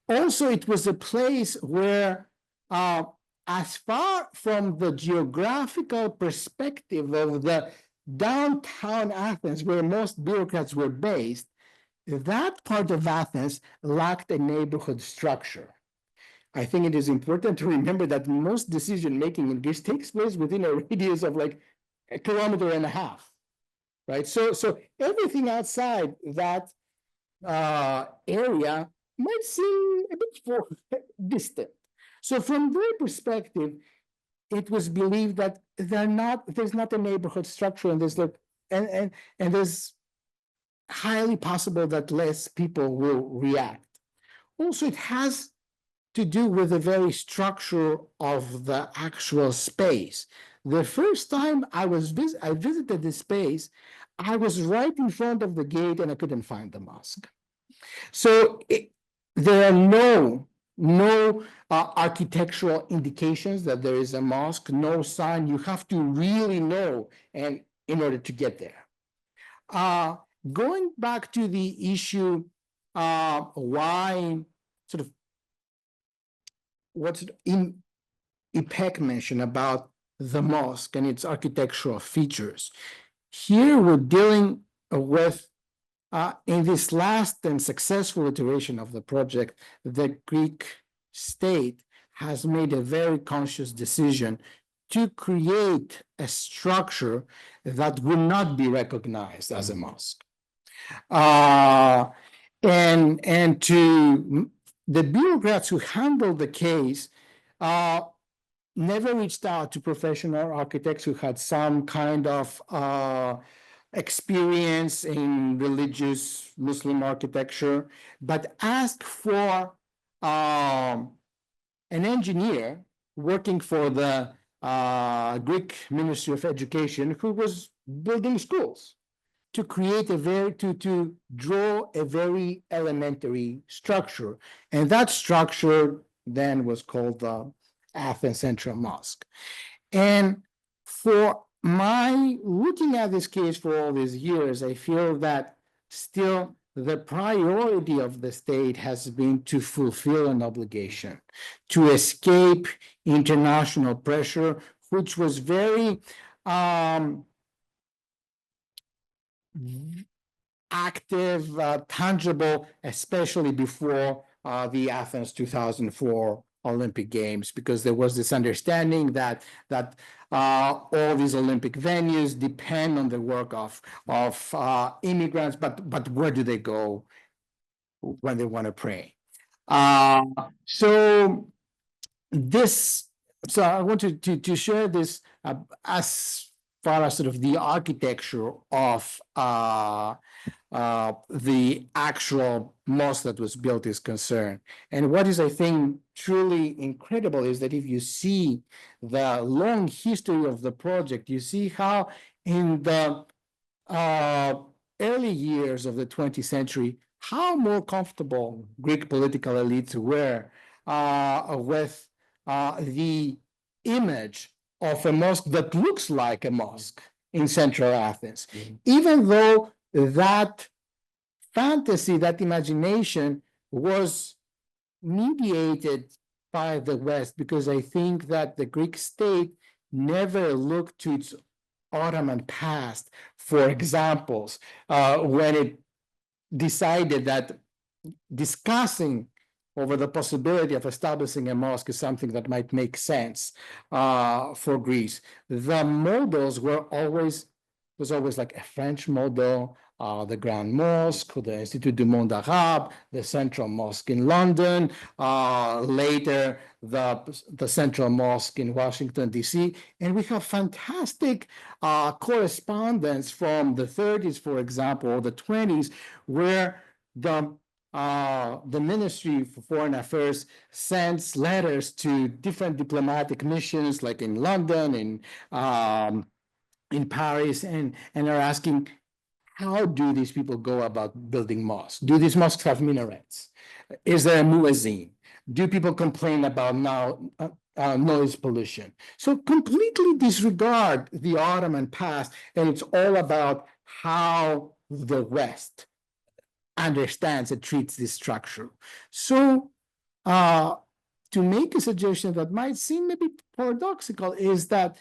Also, it was a place where, as far from the geographical perspective of the downtown Athens, where most bureaucrats were based, that part of Athens lacked a neighborhood structure. I think it is important to remember that most decision-making in Greece takes place within a radius of like 1.5 kilometers, right? So everything outside that area might seem a bit distant. So from their perspective, it was believed that there's not a neighborhood structure, and there's highly possible that less people will react. Also, it has to do with the very structure of the actual space. The first time I visited this space, I was right in front of the gate and I couldn't find the mosque. So there are no architectural indications that there is a mosque, no sign. You have to really know, and in order to get there. Going back to the issue, why sort of what's in IPEC mentioned about the mosque and its architectural features. Here we're dealing with, in this last and successful iteration of the project, the Greek state has made a very conscious decision to create a structure that will not be recognized as a mosque. And to the bureaucrats who handled the case never reached out to professional architects who had some kind of experience in religious Muslim architecture, but asked for an engineer working for the Greek Ministry of Education who was building schools to create to draw a very elementary structure. And that structure then was called the Athens Central Mosque. And for my looking at this case for all these years, I feel that still the priority of the state has been to fulfill an obligation, to escape international pressure, which was very active, tangible, especially before the Athens 2004 Olympic Games, because there was this understanding that all these Olympic venues depend on the work of immigrants, but where do they go when they want to pray? So this So I wanted to share this as far as sort of the architecture of the actual mosque that was built is concerned. And what is, I think, truly incredible is that if you see the long history of the project, you see how in the early years of the 20th century, how more comfortable Greek political elites were with the image of a mosque that looks like a mosque in central Athens, even though that fantasy, that imagination was mediated by the West, because I think that the Greek state never looked to its Ottoman past for examples when it decided that discussing over the possibility of establishing a mosque is something that might make sense for Greece. The models was always like a French model, the Grand Mosque, the Institut du Monde Arabe, the Central Mosque in London, later the Central Mosque in Washington, D.C. And we have fantastic correspondence from the 30s, for example, or the 20s, where the Ministry for Foreign Affairs sends letters to different diplomatic missions, like in London, in Paris, and are asking, how do these people go about building mosques? Do these mosques have minarets? Is there a muezzin? Do people complain about noise pollution? So completely disregard the Ottoman past, and it's all about how the West understands and treats this structure. So to make a suggestion that might seem maybe paradoxical is that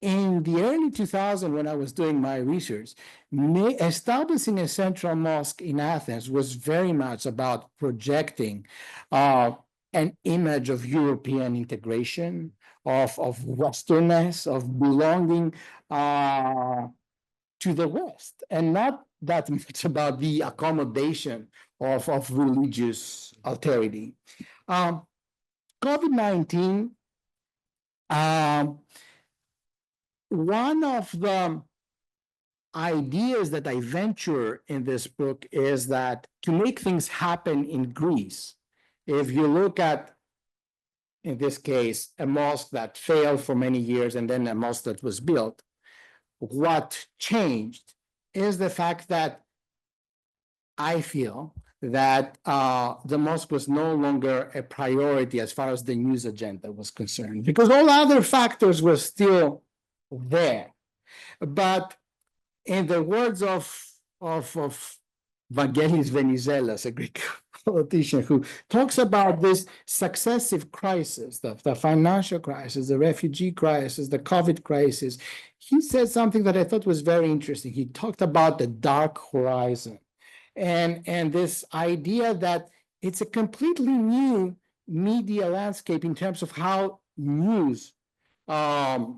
in the early 2000s, when I was doing my research, establishing a central mosque in Athens was very much about projecting an image of European integration, of Westernness, of belonging to the West, and not that much about the accommodation of religious alterity. COVID-19, one of the ideas that I venture in this book is that to make things happen in Greece, if you look at, in this case, a mosque that failed for many years and then a mosque that was built, what changed is the fact that I feel that the mosque was no longer a priority as far as the news agenda was concerned, because all other factors were still there. But in the words of Vangelis Venizelos, a Greek politician who talks about this successive crisis, the financial crisis, the refugee crisis, the COVID crisis, he said something that I thought was very interesting. He talked about the dark horizon and this idea that it's a completely new media landscape in terms of how news, how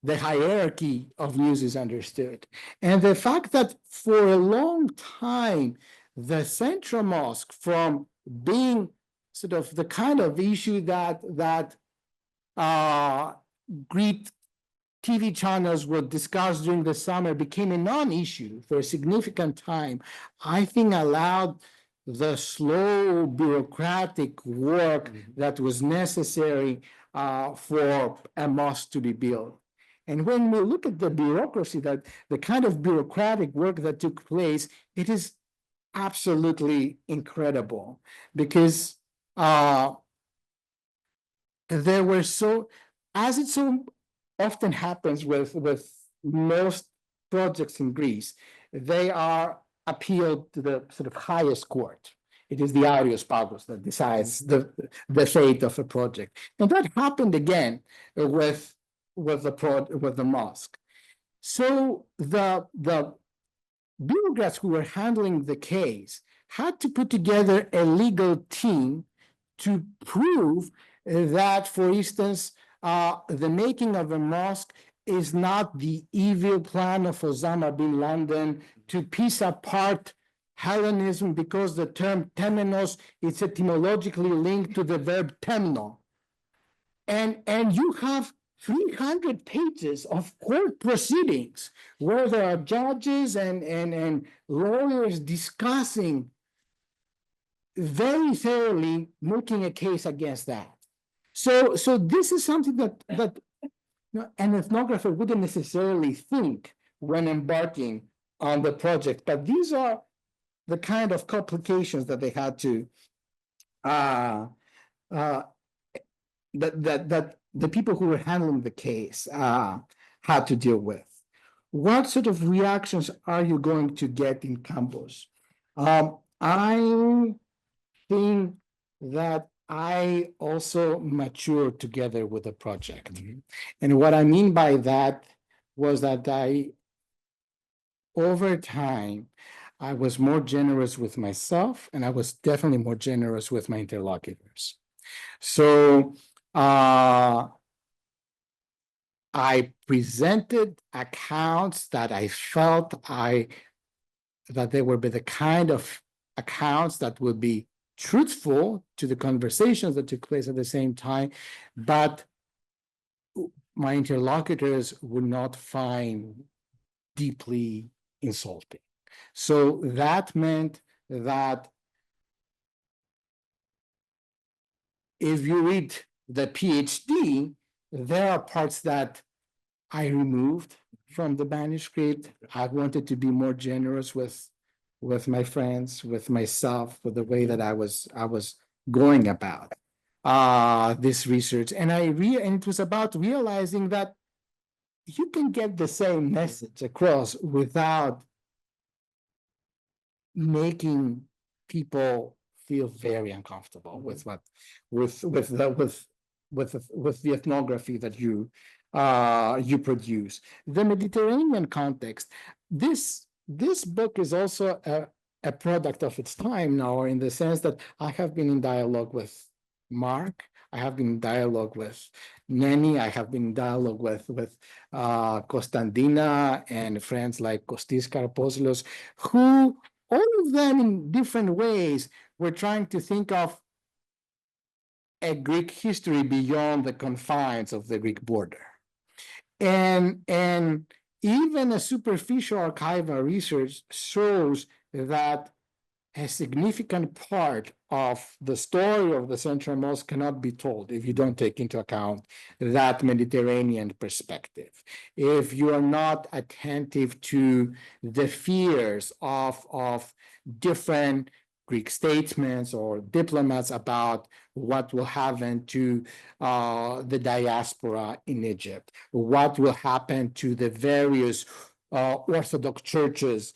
the hierarchy of news is understood. And the fact that for a long time, the central mosque, from being sort of the kind of issue that Greek TV channels would discuss during the summer, became a non-issue for a significant time, I think allowed the slow bureaucratic work that was necessary for a mosque to be built. And when we look at the bureaucracy, that the kind of bureaucratic work that took place, it is absolutely incredible, because there were as it so often happens with most projects in Greece, they are appealed to the sort of highest court. It is the Areospagos that decides the fate of a project. And that happened again with the mosque. So the bureaucrats who were handling the case had to put together a legal team to prove that, for instance, the making of a mosque is not the evil plan of Osama bin Laden to piece apart Hellenism, because the term temenos is etymologically linked to the verb temno, and you have 300 pages of court proceedings where there are judges and lawyers discussing very thoroughly, making a case against that. So this is something that an ethnographer wouldn't necessarily think when embarking on the project, but these are the kind of complications that they had to that the people who were handling the case had to deal with. What sort of reactions are you going to get in campus? I think that I also matured together with the project. And what I mean by that was that over time, I was more generous with myself, and I was definitely more generous with my interlocutors. So I presented accounts that I felt that they would be the kind of accounts that would be truthful to the conversations that took place at the same time, but my interlocutors would not find deeply insulting. So that meant that if you read the PhD, there are parts that I removed from the manuscript. I wanted to be more generous with my friends, with myself, with the way that I was going about this research. And it was about realizing that you can get the same message across without making people feel very uncomfortable with the ethnography that you produce. The Mediterranean context. This book is also a product of its time now, in the sense that I have been in dialogue with Mark, I have been in dialogue with Neni, I have been in dialogue with Kostandina and friends like Kostis Karapozlos, who all of them in different ways were trying to think of a Greek history beyond the confines of the Greek border. And even a superficial archival research shows that a significant part of the story of the Central Mosque cannot be told if you don't take into account that Mediterranean perspective. If you are not attentive to the fears of different Greek statesmen or diplomats about what will happen to the diaspora in Egypt, what will happen to the various Orthodox churches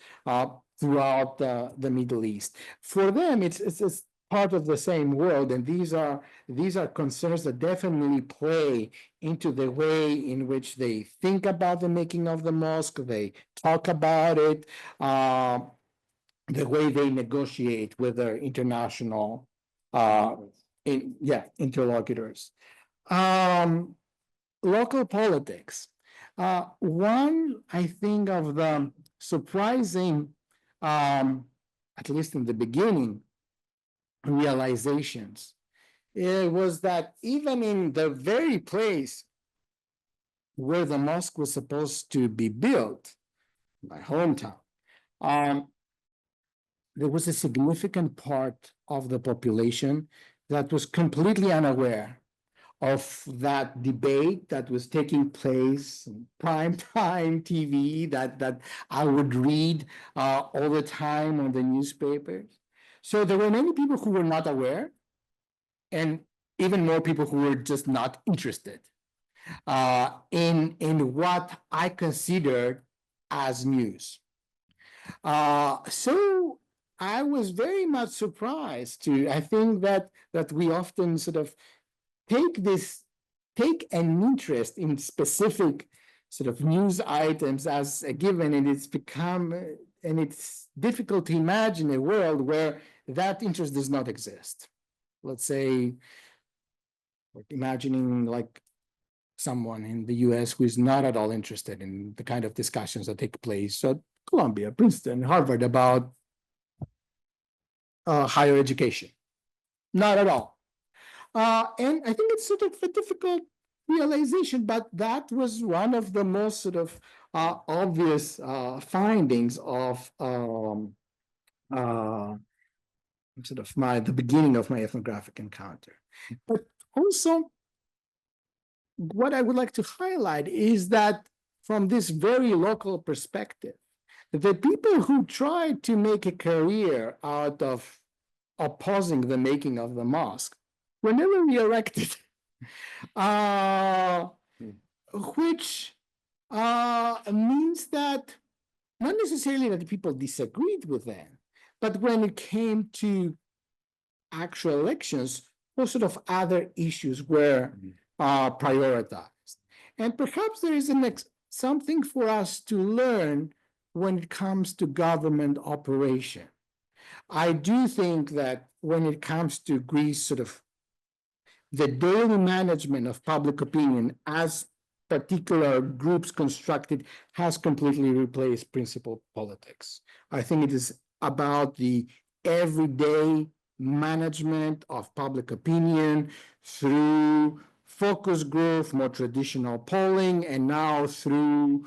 throughout the Middle East. For them, it's part of the same world, and these are concerns that definitely play into the way in which they think about the making of the mosque, they talk about it, the way they negotiate with their international interlocutors. Local politics. One, I think, of the surprising, at least in the beginning, realizations, it was that even in the very place where the mosque was supposed to be built, my hometown, there was a significant part of the population that was completely unaware of that debate that was taking place in prime time TV that I would read all the time on the newspapers. So there were many people who were not aware, and even more people who were just not interested in what I considered as news. So I was very much surprised I think that we often sort of take an interest in specific sort of news items as a given, and it's difficult to imagine a world where that interest does not exist. Let's say, like imagining like someone in the US who is not at all interested in the kind of discussions that take place at Columbia, Princeton, Harvard about higher education. Not at all. And I think it's sort of a difficult realization, but that was one of the most sort of obvious findings of sort of the beginning of my ethnographic encounter. But also, what I would like to highlight is that from this very local perspective, the people who tried to make a career out of opposing the making of the mosque were never re-elected, which means that not necessarily that people disagreed with them, but when it came to actual elections, all sort of other issues were prioritized. And perhaps there is something for us to learn when it comes to government operation. I do think that when it comes to Greece, sort of the daily management of public opinion as particular groups constructed has completely replaced principal politics. I think it is about the everyday management of public opinion through focus group, more traditional polling, and now through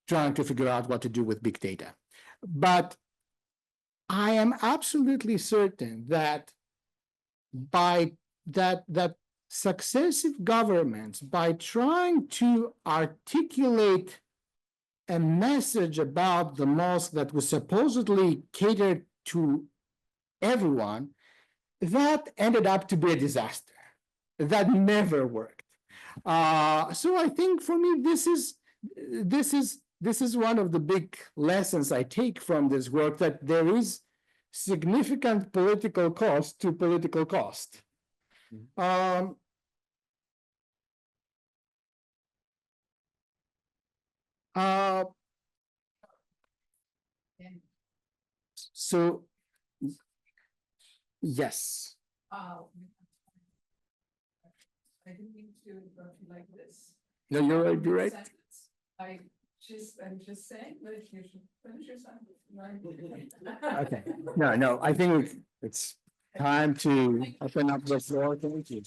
trying to figure out what to do with big data. But I am absolutely certain that that successive governments, by trying to articulate a message about the mosque that was supposedly catered to everyone, that ended up to be a disaster. That never worked. So I think for me, this is one of the big lessons I take from this work, that there is significant political cost to political cost. So, yes. I didn't mean to interrupt you like this. No, you're right. You're right. I'm just saying that you should finish your sentence. Okay. No. I think it's time to open up the floor. Thank you.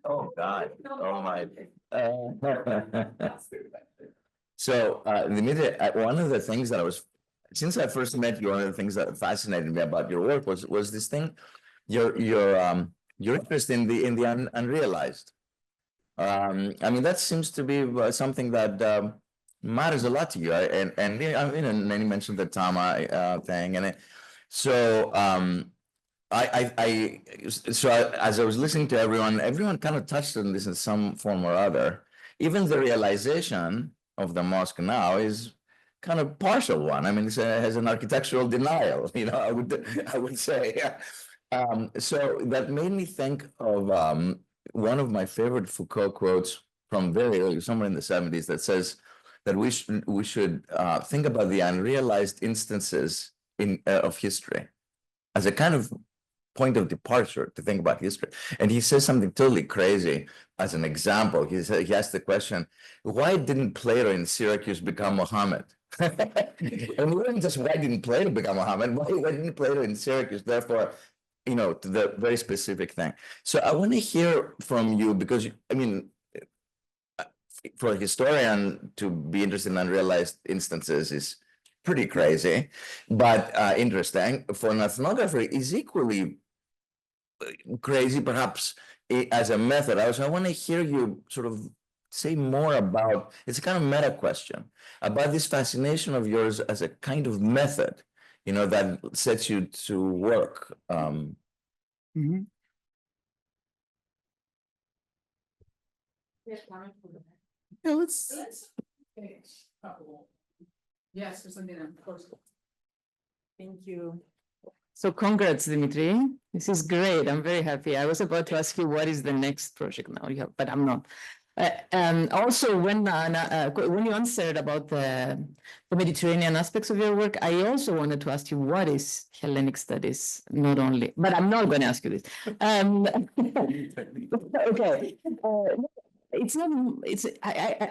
Oh, God. Oh, my. So, Dimitri, one of the things that since I first met you, one of the things that fascinated me about your work was this thing, your interest in the unrealized. I mean, that seems to be something that matters a lot to you. And then you mentioned the Tama thing, and so as I was listening to everyone kind of touched on this in some form or other. Even the realization of the mosque now is kind of partial one. I mean, it has an architectural denial, I would say. So that made me think of one of my favorite Foucault quotes from very early, somewhere in the 70s, that says that we should think about the unrealized instances of history as a kind of point of departure to think about history. And he says something totally crazy as an example. He asked the question, why didn't Plato in Syracuse become Muhammad? And it wasn't just why didn't Plato become Muhammad, why didn't Plato in Syracuse? Therefore, to the very specific thing. So I want to hear from you, because, I mean, for a historian to be interested in unrealized instances is pretty crazy, but interesting. For an ethnographer is equally crazy, perhaps, as a method. I want to hear you sort of say more about, it's a kind of meta question, about this fascination of yours as a kind of method, that sets you to work. Mm-hmm. Yeah, let's. Yes, for something, of course. Thank you. So congrats, Dimitri. This is great. I'm very happy. I was about to ask you what is the next project now you have, but I'm not. Also, when you answered about the Mediterranean aspects of your work, I also wanted to ask you what is Hellenic studies, not only, but I'm not going to ask you this. Okay. it's not, I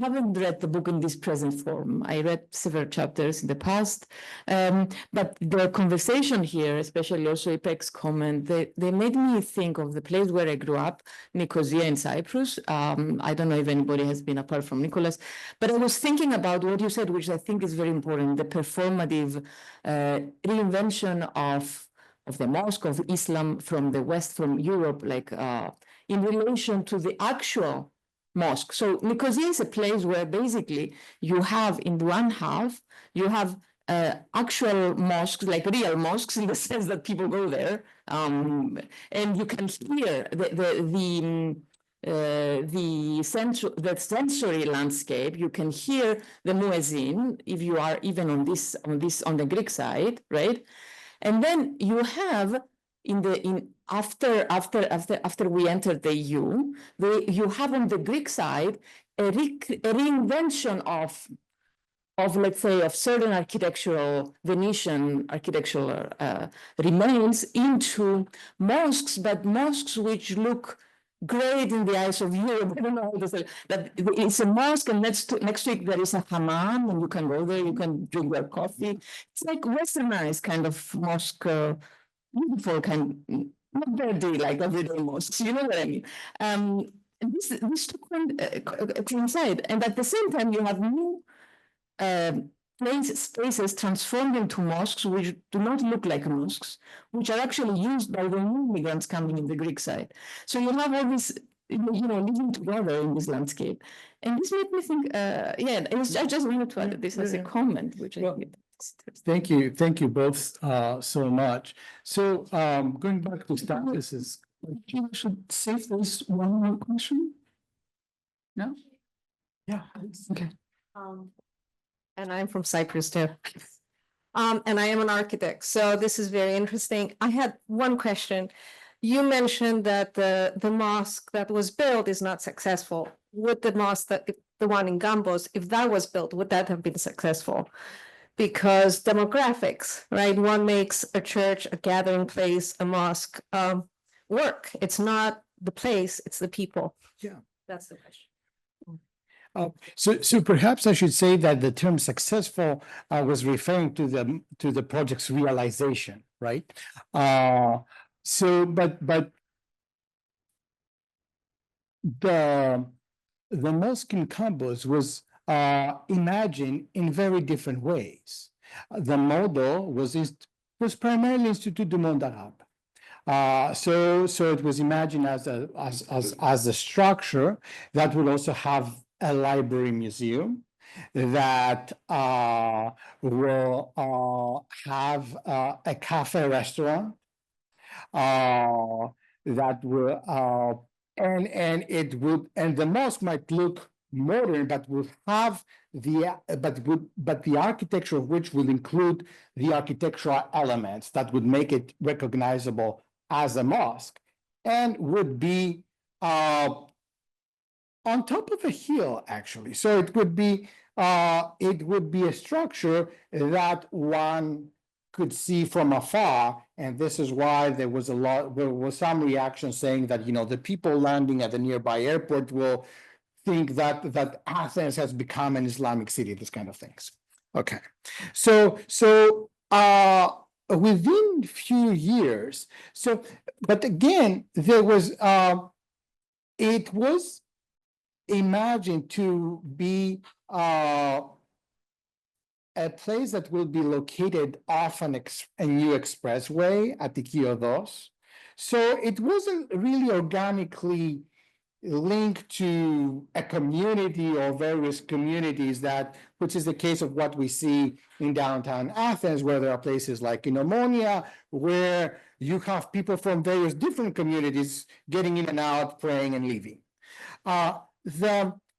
haven't read the book in this present form. I read several chapters in the past, but the conversation here, especially also Ipek's comment, they made me think of the place where I grew up, Nicosia in Cyprus. I don't know if anybody has been apart from Nicholas, but I was thinking about what you said, which I think is very important, the performative reinvention of the mosque, of Islam from the West, from Europe, like in relation to the actual mosque. So Nicosia is a place where basically you have in one half, you have actual mosques, like real mosques in the sense that people go there, and you can hear the sensory landscape. You can hear the muezzin if you are even on the Greek side, right? And then you have after we entered the EU, you have on the Greek side a reinvention of let's say of certain Venetian architectural remains into mosques, but mosques which look great in the eyes of Europe. I don't know how to say that. It's a mosque, and next to it there is a hammam, and you can go there, you can drink your coffee. It's like westernized kind of mosque, beautiful kind, not dirty like everyday mosques. You know what I mean? And this took coincide, and at the same time you have new spaces transformed into mosques which do not look like mosques, which are actually used by the new migrants coming in the Greek side. So you have all this, living together in this landscape. And this made me think, I just wanted to add this as a comment, which I think. Thank you both so much. So going back to statuses, we should save this one more question. No? Yeah. Okay. And I'm from Cyprus too. And I am an architect, so this is very interesting. I had one question. You mentioned that the mosque that was built is not successful. Would the mosque the one in Gambos, if that was built, would that have been successful? Because demographics, right? One makes a church, a gathering place, a mosque work. It's not the place, it's the people. Yeah. That's the question. So perhaps I should say that the term successful was referring to the project's realization, right? But the mosque in Campos was imagined in very different ways. The model was primarily Institut du Monde Arabe. So it was imagined as a structure that would also have a library museum, that will have a cafe restaurant, that will and the mosque might look modern, but will have the architecture of which will include the architectural elements that would make it recognizable as a mosque, and would be on top of a hill, actually. So it would be a structure that one could see from afar, and this is why there was some reaction saying that the people landing at the nearby airport will think that Athens has become an Islamic city, this kind of things. Okay, so within few years, but again, there was it was imagined to be a place that will be located off a new expressway at the Kiodos. So it wasn't really organically linked to a community or various communities, which is the case of what we see in downtown Athens, where there are places like in Omonia, where you have people from various different communities getting in and out, praying and leaving.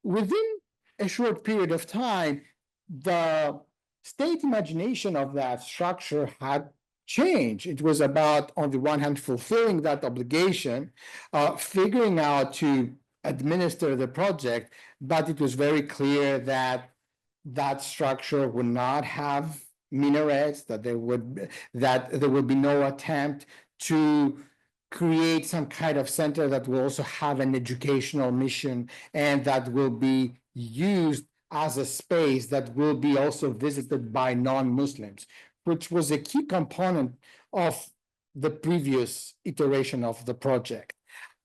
Within a short period of time, the state imagination of that structure had changed. It was about, on the one hand, fulfilling that obligation, figuring out to administer the project, but it was very clear that that structure would not have minarets, that there would be no attempt to create some kind of center that will also have an educational mission and that will be used as a space that will be also visited by non-Muslims, which was a key component of the previous iteration of the project.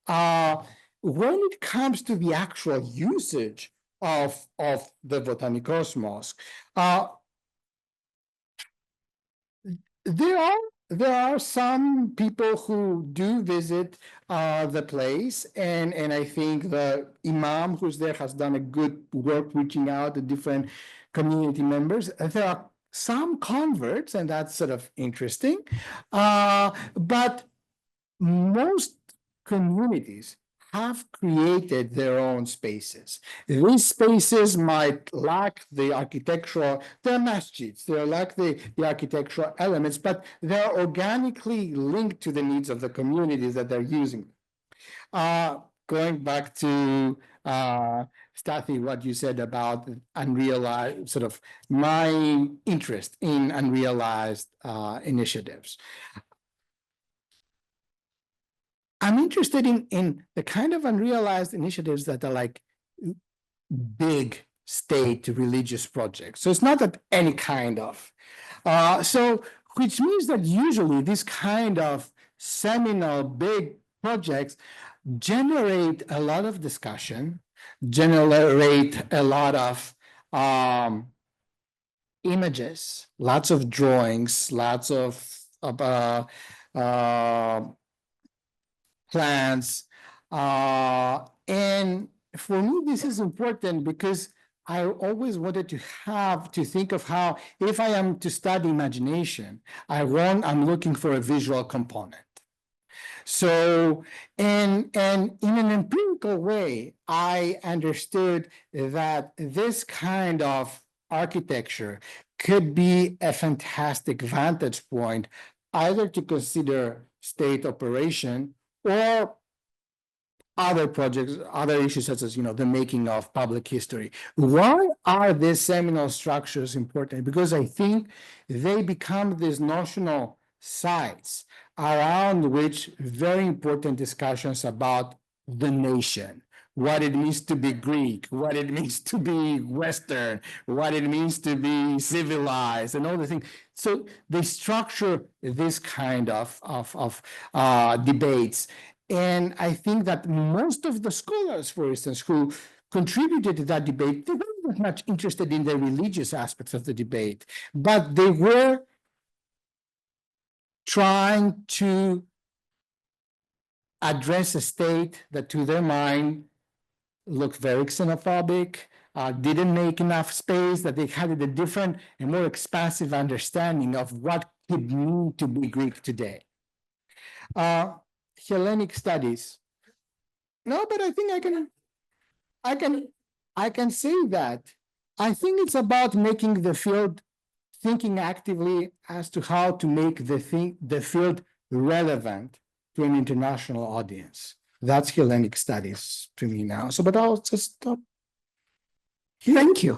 When it comes to the actual usage of the Botanikos Mosque, there are some people who do visit the place, and I think the imam who's there has done a good work reaching out to different community members. There are some converts, and that's sort of interesting, but most communities have created their own spaces. These spaces might lack the architectural, they're masjids, they lack the architectural elements, but they're organically linked to the needs of the communities that they're using. Going back to Stathi, what you said about unrealized, sort of my interest in unrealized initiatives. I'm interested in the kind of unrealized initiatives that are like big state religious projects. So it's not that any kind of. Which means that usually this kind of seminal big projects generate a lot of discussion, generate a lot of images, lots of drawings, lots of plans. And for me, this is important because I always wanted to think of how, if I am to study imagination, I'm looking for a visual component. So, and in an empirical way, I understood that this kind of architecture could be a fantastic vantage point, either to consider state operation or other projects, other issues such as, the making of public history. Why are these seminal structures important? Because I think they become these notional sites around which very important discussions about the nation, what it means to be Greek, what it means to be Western, what it means to be civilized, and all the things. So they structure this kind of debates. And I think that most of the scholars, for instance, who contributed to that debate, they weren't that much interested in the religious aspects of the debate, but they were trying to address a state that, to their mind, looked very xenophobic, didn't make enough space, that they had a different and more expansive understanding of what it mean to be Greek today. Hellenic studies. No, but I think I can say that. I think it's about making the field, thinking actively as to how to make the field relevant to an international audience. That's Hellenic studies to me now. So, but I'll just stop. Thank you.